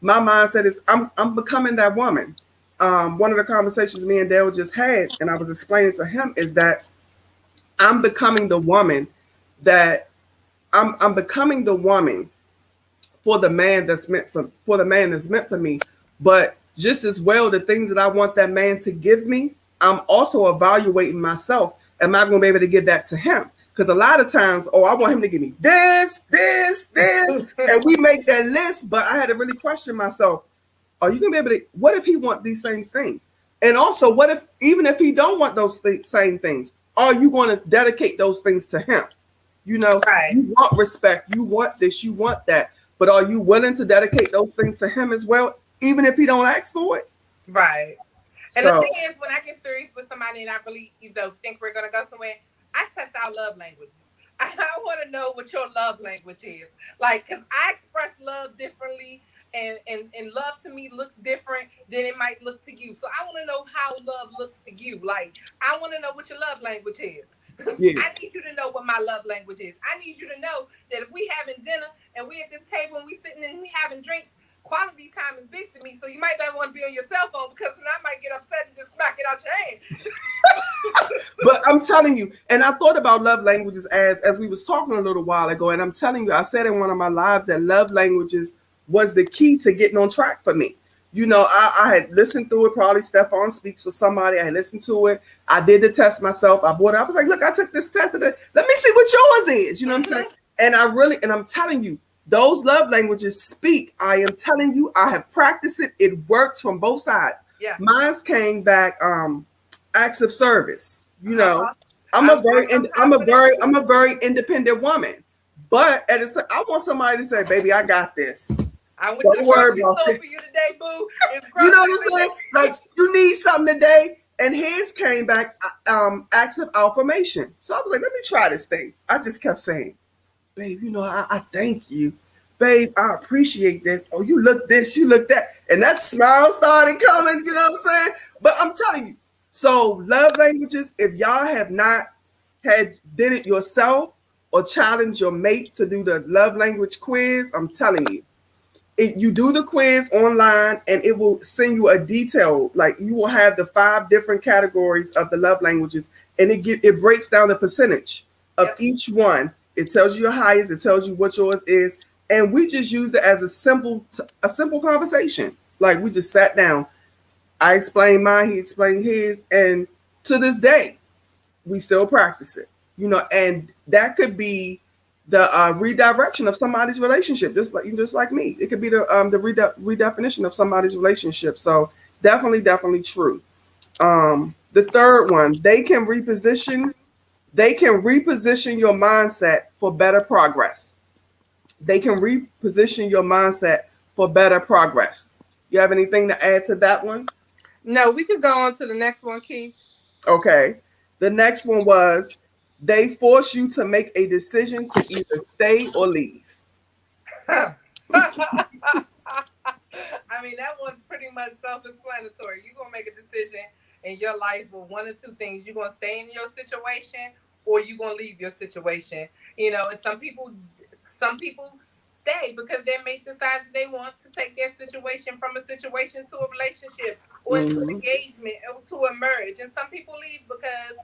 Speaker 1: my mindset is I'm becoming that woman. One of the conversations me and Dale just had, and I was explaining to him, is that I'm becoming the woman that I'm becoming the woman for the man that's meant for me. But just as well, the things that I want that man to give me, I'm also evaluating myself. Am I going to be able to give that to him? Because a lot of times, oh, I want him to give me this, and we make that list. But I had to really question myself: are you going to be able to? What if he want these same things? And also, what if even if he don't want those same things, are you going to dedicate those things to him?
Speaker 2: Right.
Speaker 1: You want respect, you want this, you want that, but are you willing to dedicate those things to him as well, even if he don't ask for it?
Speaker 2: Right. And the
Speaker 1: So,
Speaker 2: thing is, when I get serious with somebody and I really, think we're gonna go somewhere, I test out love languages. I want to know what your love language is, like, because I express love differently, and love to me looks different than it might look to you. So I want to know how love looks to you. Like, I want to know what your love language is.
Speaker 1: yeah.
Speaker 2: I need you to know what my love language is. I need you to know that if we having dinner and we at this table and we sitting and we having drinks, quality time is big to me. So you might not want to be on your cell phone because then I might get upset and just smack it out your hand.
Speaker 1: But I'm telling you, and I thought about love languages as we was talking a little while ago, and I'm telling you, I said in one of my lives that love languages was the key to getting on track for me. I had listened through it. Probably Stefan Speaks with somebody. I had listened to it. I did the test myself. I bought it. I was like, look, I took this test. Let me see what yours is. You know what I'm saying? And I'm telling you, those love languages speak. I am telling you, I have practiced it. It works from both sides.
Speaker 2: Yeah.
Speaker 1: Mine's came back acts of service. I'm
Speaker 2: I'm
Speaker 1: a very independent woman. But I want somebody to say, baby, I got this.
Speaker 2: I went to
Speaker 1: Don't
Speaker 2: the
Speaker 1: worry
Speaker 2: grocery
Speaker 1: about
Speaker 2: store
Speaker 1: it.
Speaker 2: for you today, boo.
Speaker 1: You know what I'm saying? Like, you need something today. And his came back acts of affirmation. So I was like, let me try this thing. I just kept saying, babe, I thank you. Babe, I appreciate this. Oh, you look this, you look that. And that smile started coming, you know what I'm saying? But I'm telling you, so love languages, if y'all have not did it yourself or challenge your mate to do the love language quiz, I'm telling you, you do the quiz online and it will send you a detail, like you will have the 5 different categories of the love languages, and it breaks down the percentage of each one. It tells you your highest, it tells you what yours is, and we just used it as a simple conversation. Like, we just sat down, I explained mine, he explained his, and to this day we still practice it. And that could be the redirection of somebody's relationship, just like me. It could be the redefinition of somebody's relationship. So definitely true. The third one, they can reposition your mindset for better progress. They can reposition your mindset for better progress. You have anything to add to that one?
Speaker 2: No, we could go on to the next one, Keith.
Speaker 1: Okay. The next one was, they force you to make a decision to either stay or leave.
Speaker 2: I mean, that one's pretty much self-explanatory. You're going to make a decision in your life with one or two things. You're going to stay in your situation or you're going to leave your situation. And some people stay because their mate decides they want to take their situation from a situation to a relationship or into an engagement or to a marriage. And some people leave because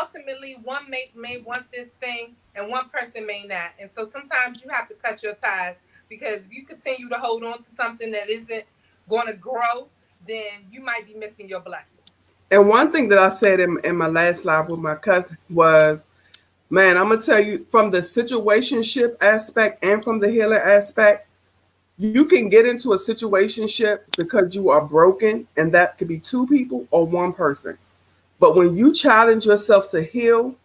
Speaker 2: ultimately one mate may want this thing and one person may not. And so sometimes you have to cut your ties, because if you continue to hold on to something that isn't going to grow, then you might be missing your blessing.
Speaker 1: And one thing that I said in my last live with my cousin was, man, I'm going to tell you, from the situationship aspect and from the healing aspect, you can get into a situationship because you are broken, and that could be 2 people or 1 person. But when you challenge yourself to heal,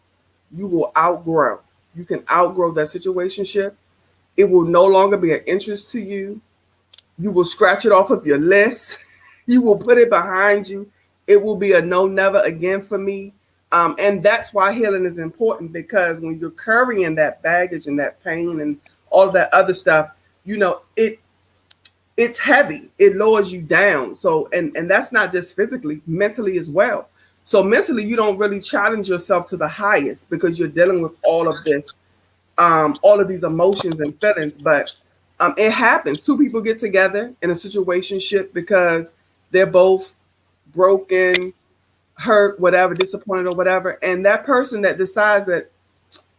Speaker 1: you will outgrow. You can outgrow that situationship. It will no longer be an interest to you. You will scratch it off of your list. You will put it behind you. It will be a no, never again for me. And that's why healing is important, because when you're carrying that baggage and that pain and all of that other stuff, it's heavy. It lowers you down. So and that's not just physically, mentally as well. So mentally, you don't really challenge yourself to the highest because you're dealing with all of this, all of these emotions and feelings. But it happens. Two people get together in a situationship because they're both broken, hurt, whatever, disappointed or whatever. And that person that decides that,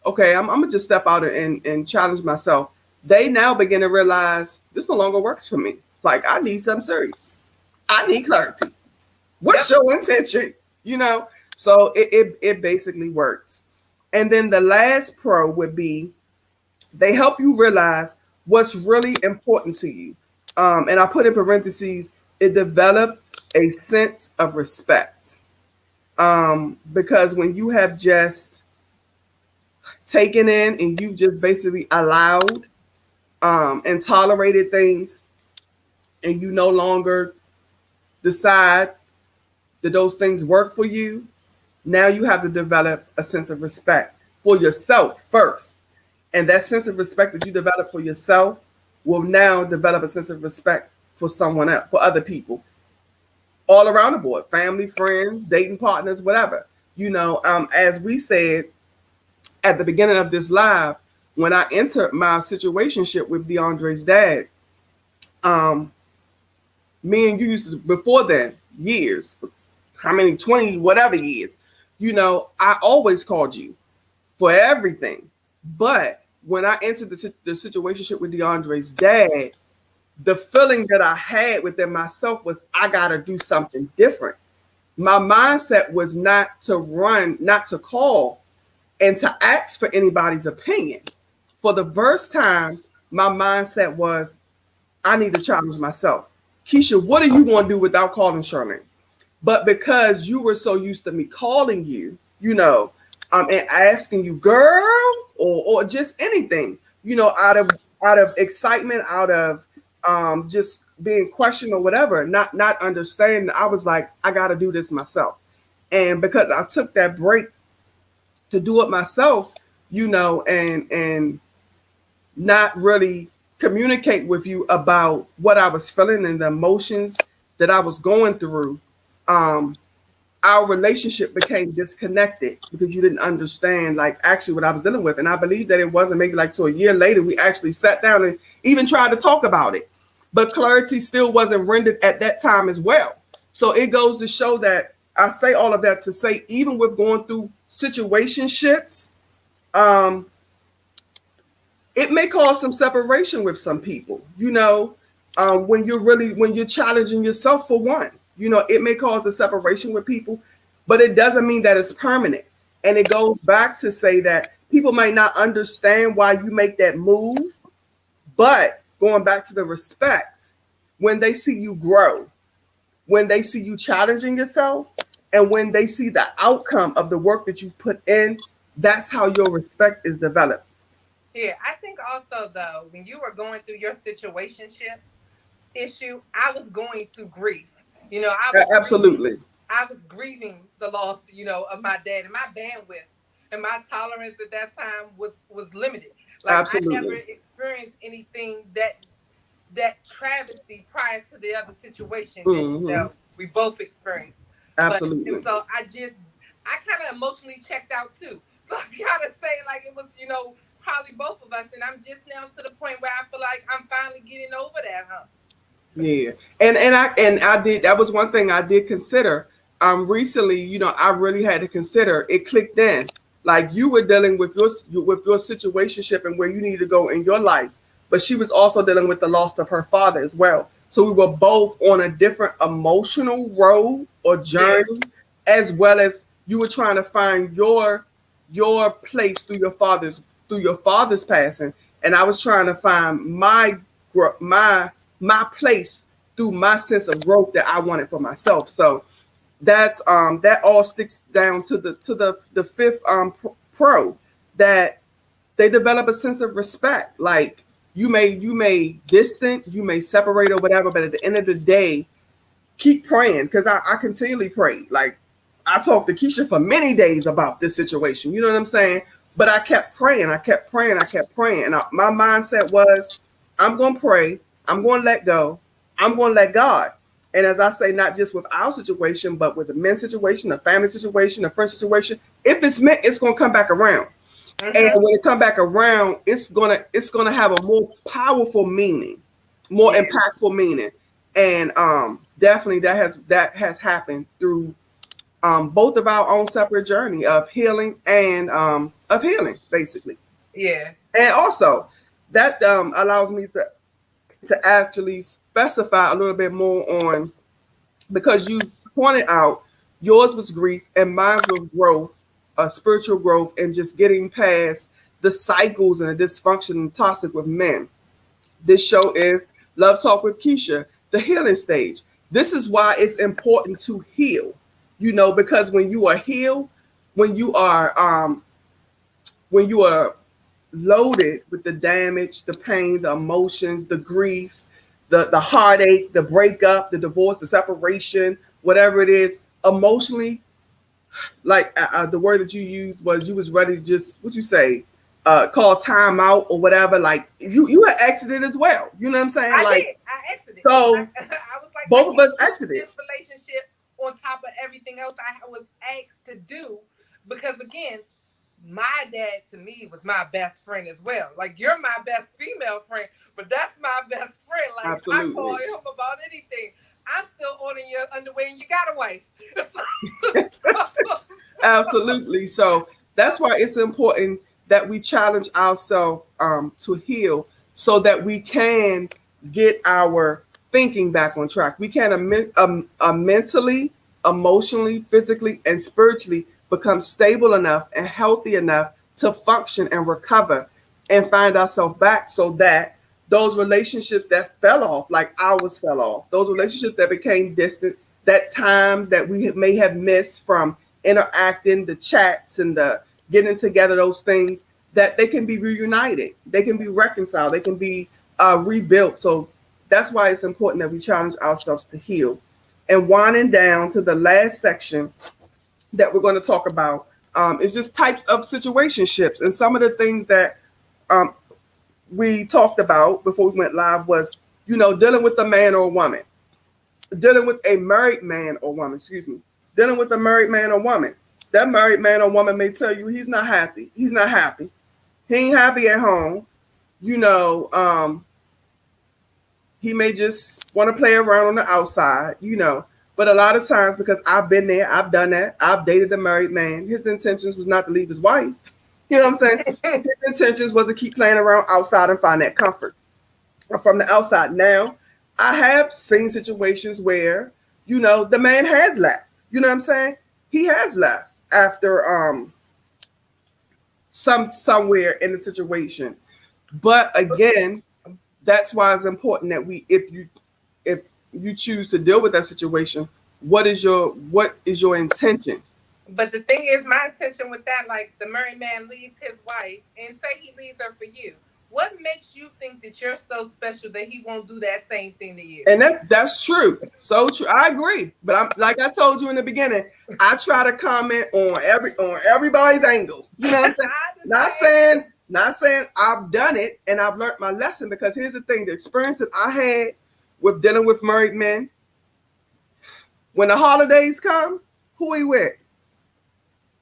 Speaker 1: okay, I'm gonna just step out and challenge myself. They now begin to realize this no longer works for me. Like I need something serious. I need clarity. What's
Speaker 2: Yep.
Speaker 1: your intention? You know? So it basically works. And then the last pro would be they help you realize what's really important to you. And I put in parentheses, it developed a sense of respect. Because when you have just taken in and you just basically allowed and tolerated things, and you no longer decide that those things work for you, now you have to develop a sense of respect for yourself first. And that sense of respect that you develop for yourself will now develop a sense of respect for someone else, for other people, all around the board, family, friends, dating partners, whatever. As we said at the beginning of this live, when I entered my situationship with DeAndre's dad, um, me and you used to, before then, years, how many, 20, whatever years, I always called you for everything. But when I entered the situationship with DeAndre's dad, the feeling that I had within myself was I got to do something different. My mindset was not to run, not to call, and to ask for anybody's opinion. For the first time, my mindset was I need to challenge myself. Keisha, what are you going to do without calling Charlene? But because you were so used to me calling you, and asking you, girl, or just anything, out of excitement, out of just being questioned or whatever, not understanding, I was like, I got to do this myself. And because I took that break to do it myself, and not really communicate with you about what I was feeling and the emotions that I was going through, our relationship became disconnected because you didn't understand like actually what I was dealing with. And I believe that it wasn't maybe like till a year later we actually sat down and even tried to talk about it. But clarity still wasn't rendered at that time as well. So it goes to show that I say all of that to say even with going through situationships, it may cause some separation with some people, when you're challenging yourself for one, it may cause a separation with people, but it doesn't mean that it's permanent. And it goes back to say that people might not understand why you make that move, but going back to the respect, when they see you grow, when they see you challenging yourself, and when they see the outcome of the work that you put in, that's how your respect is developed.
Speaker 2: Yeah, I think also though, when you were going through your situationship issue, I was going through grief.
Speaker 1: Absolutely.
Speaker 2: I was grieving the loss, of my dad, and my bandwidth and my tolerance at that time was limited. Like I never
Speaker 1: Absolutely.
Speaker 2: experienced anything that travesty prior to the other situation that
Speaker 1: Hmm.
Speaker 2: we both experienced. And
Speaker 1: Absolutely.
Speaker 2: so I kind of emotionally checked out too. So I gotta say like it was probably both of us, and I'm just now to the point where I feel like I'm finally getting over that hump.
Speaker 1: Yeah, and I did. That was one thing I did consider. Recently, I really had to consider. It clicked in, like you were dealing with your situationship and where you need to go in your life, but she was also dealing with the loss of her father as well. So we were both on a different emotional road or
Speaker 2: Yeah,
Speaker 1: journey, as well as you were trying to find your place through your father's passing, and I was trying to find my place through my sense of growth that I wanted for myself. So that all sticks down to the fifth pro that they develop a sense of respect. Like you may distant, you may separate or whatever, but at the end of the day, keep praying because I continually pray. Like I talked to Keisha for many days about this situation. You know what I'm saying? But I kept praying. I kept praying. I kept praying. And my mindset was, I'm going to pray. I'm going to let go. I'm going to let God. And as I say, not just with our situation, but with the men's situation, the family situation, the friend situation, if it's meant, it's going to come back around. And
Speaker 2: Mm-hmm.
Speaker 1: when it come back around, it's gonna have a more powerful meaning, more
Speaker 2: Yeah.
Speaker 1: impactful meaning. And definitely that has happened through both of our own separate journey of healing and of healing, basically.
Speaker 2: Yeah.
Speaker 1: And also that allows me to actually specify a little bit more on, because you pointed out yours was grief and mine was growth, spiritual growth, and just getting past the cycles and the dysfunction and toxic with men. This show is Love Talk with Keisha, the healing stage. This is why it's important to heal, because when you are healed, when you are when you are loaded with the damage, the pain, the emotions, the grief, the heartache, the breakup, the divorce, the separation, whatever it is, emotionally, like the word that you used was you was ready to just what you say, call time out or whatever. Like you had exited as well. You know what I'm saying?
Speaker 2: I
Speaker 1: Like
Speaker 2: did. I exited.
Speaker 1: so,
Speaker 2: I was like, I
Speaker 1: both of
Speaker 2: can't
Speaker 1: us
Speaker 2: lose
Speaker 1: exited.
Speaker 2: this relationship on top of everything else I was asked to do. Because again, my dad to me was my best friend as well. Like you're my best female friend, but that's my best friend. Like I call
Speaker 1: Absolutely.
Speaker 2: him about anything. I'm still ordering your underwear and you got a wife.
Speaker 1: Absolutely. So that's why it's important that we challenge ourselves to heal so that we can get our thinking back on track. We can mentally, emotionally, physically, and spiritually become stable enough and healthy enough to function and recover and find ourselves back so that those relationships that fell off, like ours fell off, those relationships that became distant, that time that we may have missed from interacting, the chats and the getting together, those things, that they can be reunited, they can be reconciled, they can be rebuilt. So that's why it's important that we challenge ourselves to heal. And winding down to the last section that we're going to talk about is just types of situationships. And some of the things that um, we talked about before we went live was, dealing with a man or a woman, dealing with a married man or woman, excuse me, dealing with a married man or woman. That married man or woman may tell you he's not happy. He's not happy. He ain't happy at home. You know, he may just want to play around on the outside. But a lot of times, because I've been there, I've done that, I've dated a married man, his intentions was not to leave his wife. You know what I'm saying? His intentions was to keep playing around outside and find that comfort from the outside. Now, I have seen situations where, the man has left. You know what I'm saying? He has left after somewhere in the situation. But again, that's why it's important that if you choose to deal with that situation, what is your intention?
Speaker 2: But the thing is, my intention with that, like the married man leaves his wife and say he leaves her for you. What makes you think that you're so special that he won't do that same thing to you?
Speaker 1: And that's true. So true. I agree. But I'm like I told you in the beginning, I try to comment on everybody's angle. You know what I'm saying?
Speaker 2: I
Speaker 1: Not
Speaker 2: understand.
Speaker 1: saying not saying I've done it and I've learned my lesson, because here's the thing, the experience that I had with dealing with married men, when the holidays come, who he with?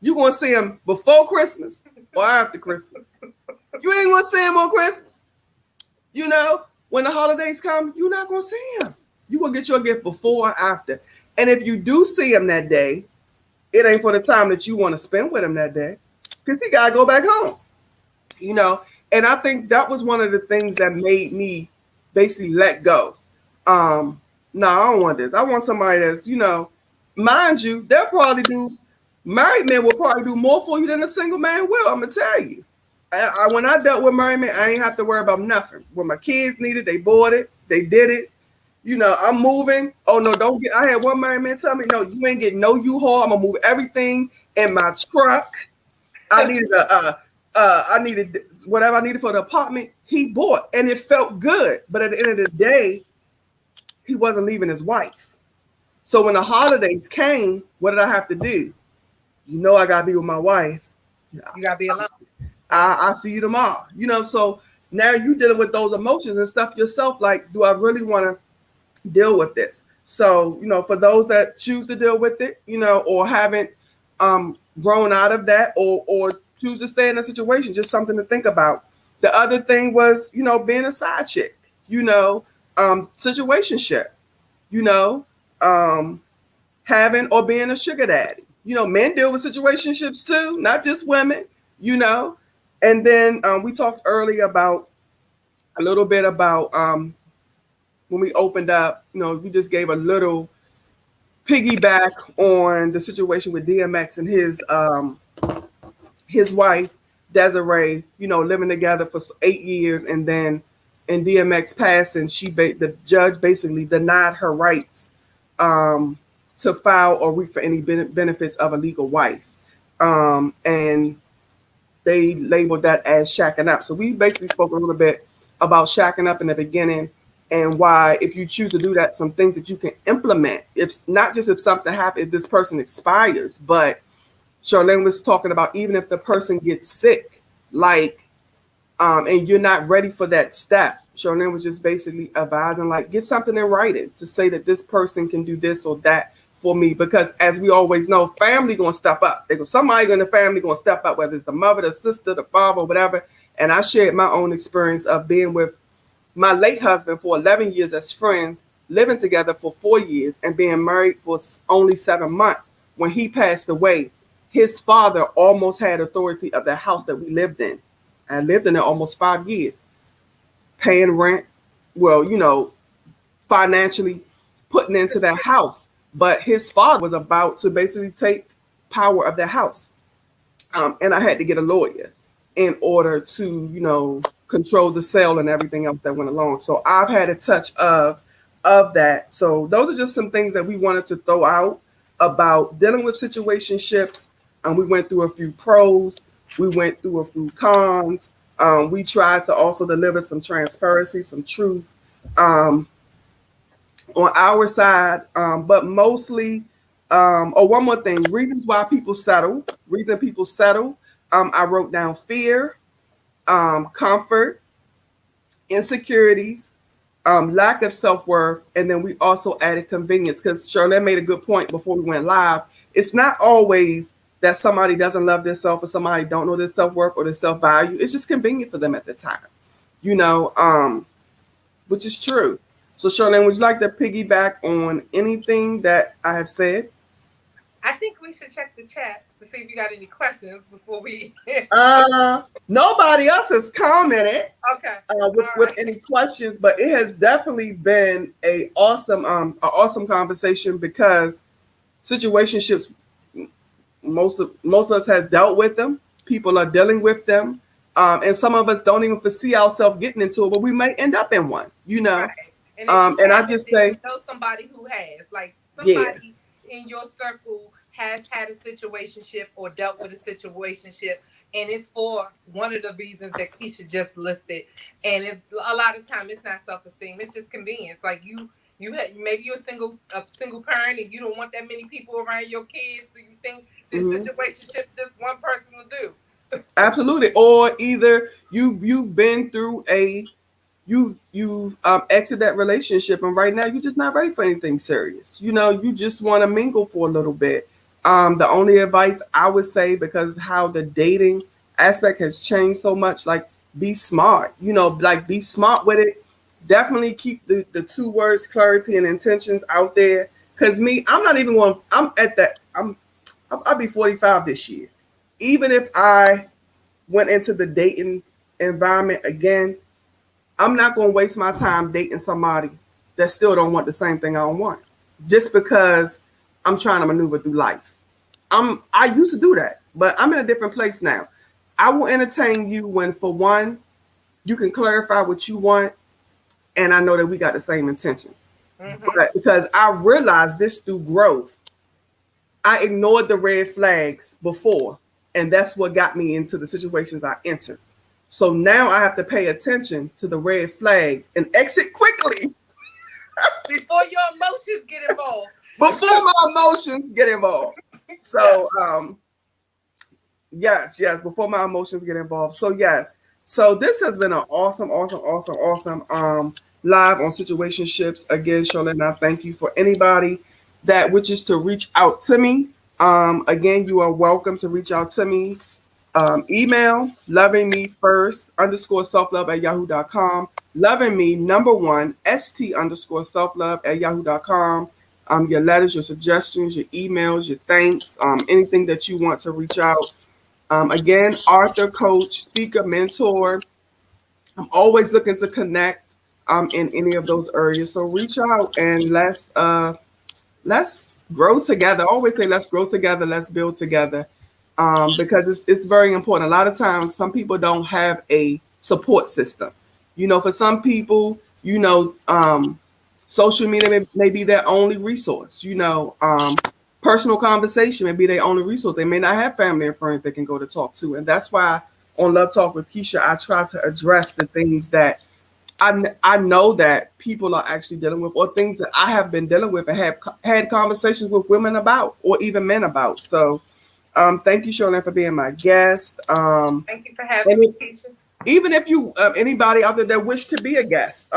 Speaker 1: You gonna see him before Christmas or after Christmas? You ain't gonna see him on Christmas. When the holidays come, you're not gonna see him. You gonna get your gift before or after. And if you do see him that day, it ain't for the time that you want to spend with him that day, because he gotta go back home. You know, and I think that was one of the things that made me basically let go. No, I don't want this. I want somebody that's, mind you, they'll probably do. Married men will probably do more for you than a single man will. I'm gonna tell you. When I dealt with married men, I ain't have to worry about nothing. When my kids needed, they bought it, they did it. I'm moving. Oh no, don't get. I had one married man tell me, no, you ain't getting no U-Haul. I'm gonna move everything in my truck. I needed I needed whatever I needed for the apartment. He bought, and it felt good. But at the end of the day, he wasn't leaving his wife. So when the holidays came, what did I have to do? I gotta be with my wife.
Speaker 2: You gotta be alone.
Speaker 1: I see you tomorrow. So Now you dealing with those emotions and stuff yourself. Like, do I really want to deal with this? So, for those that choose to deal with it, or haven't grown out of that, or choose to stay in a situation, just something to think about. The other thing was, being a side chick, situationship, you know, um, having or being a sugar daddy. Men deal with situationships too, not just women, you know. And then we talked earlier about a little bit about when we opened up, we just gave a little piggyback on the situation with DMX and his wife Desiree, living together for 8 years, and then in DMX passing, the judge basically denied her rights um, to file or reap for any benefits of a legal wife, and they labeled that as shacking up. So we basically spoke a little bit about shacking up in the beginning, and why, if you choose to do that, some things that you can implement. If not just if something happens, if this person expires, but Charlene was talking about even if the person gets sick, like, and you're not ready for that step. Charlene was just basically advising, like, get something in writing to say that this person can do this or that for me. Because as we always know, family gonna step up. Somebody in the family gonna step up, whether it's the mother, the sister, the father, or whatever. And I shared my own experience of being with my late husband for 11 years as friends, living together for 4 years, and being married for only 7 months. When he passed away, his father almost had authority of the house that we lived in. I lived in it almost 5 years, paying rent, well, financially putting into that house. But his father was about to basically take power of the house. And I had to get a lawyer in order to, control the sale and everything else that went along. So I've had a touch of that. So those are just some things that we wanted to throw out about dealing with situationships. We went through a few pros, we went through a few cons. We tried to also deliver some transparency, some truth on our side, but mostly. One more thing: reasons why people settle. Reason people settle. I wrote down fear, comfort, insecurities, lack of self-worth, and then we also added convenience, because Charlotte made a good point before we went live. It's not always that somebody doesn't love themselves or somebody don't know their self-worth or their self-value. It's just convenient for them at the time, which is true. So Charlene, would you like to piggyback on anything that I have said?
Speaker 2: I think we should check the chat to see if you got any questions before we.
Speaker 1: Nobody else has commented.
Speaker 2: Okay.
Speaker 1: With any questions, but it has definitely been a awesome conversation, because situationships, most of us have dealt with them. People are dealing with them, and some of us don't even foresee ourselves getting into it, but we may end up in one.
Speaker 2: Right. And,
Speaker 1: and I just say,
Speaker 2: you know somebody who has, like,
Speaker 1: yeah.
Speaker 2: somebody in your circle has had a situationship or dealt with a situationship, and it's for one of the reasons that Keisha just listed. And a lot of time it's not self-esteem; it's just convenience. Like maybe you're a single parent, and you don't want that many people around your kids, so you think this situationship this one person will do.
Speaker 1: Absolutely. Or either you've been through you exit that relationship, and right now you're just not ready for anything serious. You just want to mingle for a little bit. The only advice I would say, because how the dating aspect has changed so much, like, be smart. Like, be smart with it. Definitely keep the two words clarity and intentions out there. Because I'm not even going. I'm at that. I'll be 45 this year. Even if I went into the dating environment again, I'm not going to waste my time dating somebody that still don't want the same thing I don't want, just because I'm trying to maneuver through life. I used to do that, but I'm in a different place now. I will entertain you when, for one, you can clarify what you want, and I know that we got the same intentions. But because I realized this through growth, I ignored the red flags before, and that's what got me into the situations I entered. So now I have to pay attention to the red flags and exit quickly
Speaker 2: before your emotions get involved.
Speaker 1: Before my emotions get involved. So yes, before my emotions get involved. So yes. So this has been an awesome live on situationships. Again, Charlene, I thank you for anybody that wishes to reach out to me. Again, you are welcome to reach out to me. Email loving me first underscore self love at yahoo.com. Loving me number one st underscore self love at yahoo.com. Your letters, your suggestions, your emails, your thanks, anything that you want to reach out. Again, author, coach, speaker, mentor. I'm always looking to connect in any of those areas. So reach out and let's grow together. I always say let's grow together, let's build together. Because it's very important. A lot of times some people don't have a support system. For some people, social media may be their only resource. Personal conversation may be their only resource. They may not have family and friends they can go to talk to. And that's why on Love Talk with Keisha, I try to address the things that I know that people are actually dealing with, or things that I have been dealing with and have had conversations with women about, or even men about. So, thank you, Charlene, for being my guest.
Speaker 2: Thank you for having
Speaker 1: And
Speaker 2: me,
Speaker 1: if,
Speaker 2: Keisha.
Speaker 1: even if you, anybody out there that wish to be a guest,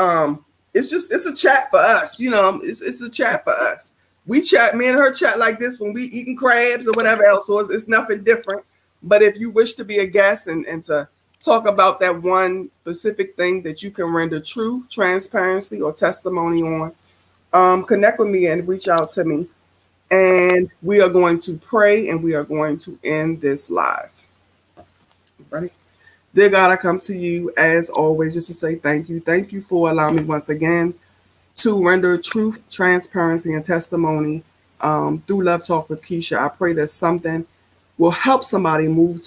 Speaker 1: it's a chat for us. It's a chat for us. We chat, me and her chat like this when we eating crabs or whatever else. So it's nothing different. But if you wish to be a guest and to talk about that one specific thing that you can render true transparency or testimony on, connect with me and reach out to me. And we are going to pray and we are going to end this live. Ready? Dear God, I come to you as always just to say thank you. Thank you for allowing me once again to render truth, transparency, and testimony through Love Talk with Keisha. I pray that something will help somebody move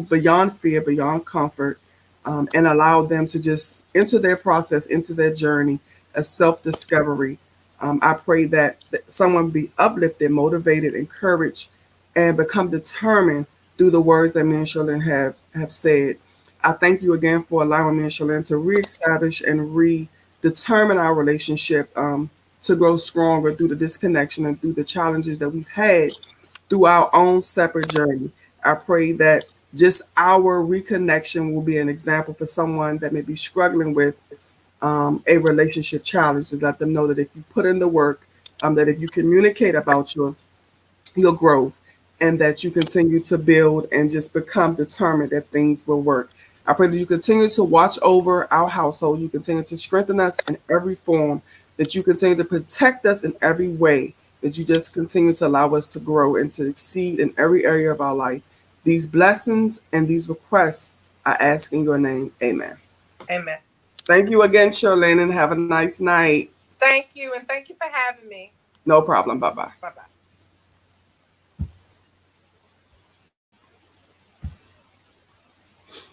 Speaker 1: beyond fear, beyond comfort, and allow them to just enter their process, into their journey of self discovery. I pray that someone be uplifted, motivated, encouraged, and become determined through the words that me and Charlene have said. I thank you again for allowing me and Charlene to reestablish and redetermine our relationship to grow stronger through the disconnection and through the challenges that we've had through our own separate journey. I pray that just our reconnection will be an example for someone that may be struggling with a relationship challenge, to let them know that if you put in the work, that if you communicate about your growth, and that you continue to build and just become determined that things will work. I pray that you continue to watch over our household. You continue to strengthen us in every form, that you continue to protect us in every way, that you just continue to allow us to grow and to exceed in every area of our life. These blessings and these requests I ask in your name. Amen.
Speaker 2: Amen.
Speaker 1: Thank you again, Charlene, and have a nice night.
Speaker 2: Thank you, and thank you for having me.
Speaker 1: No problem. Bye bye.
Speaker 2: Bye bye.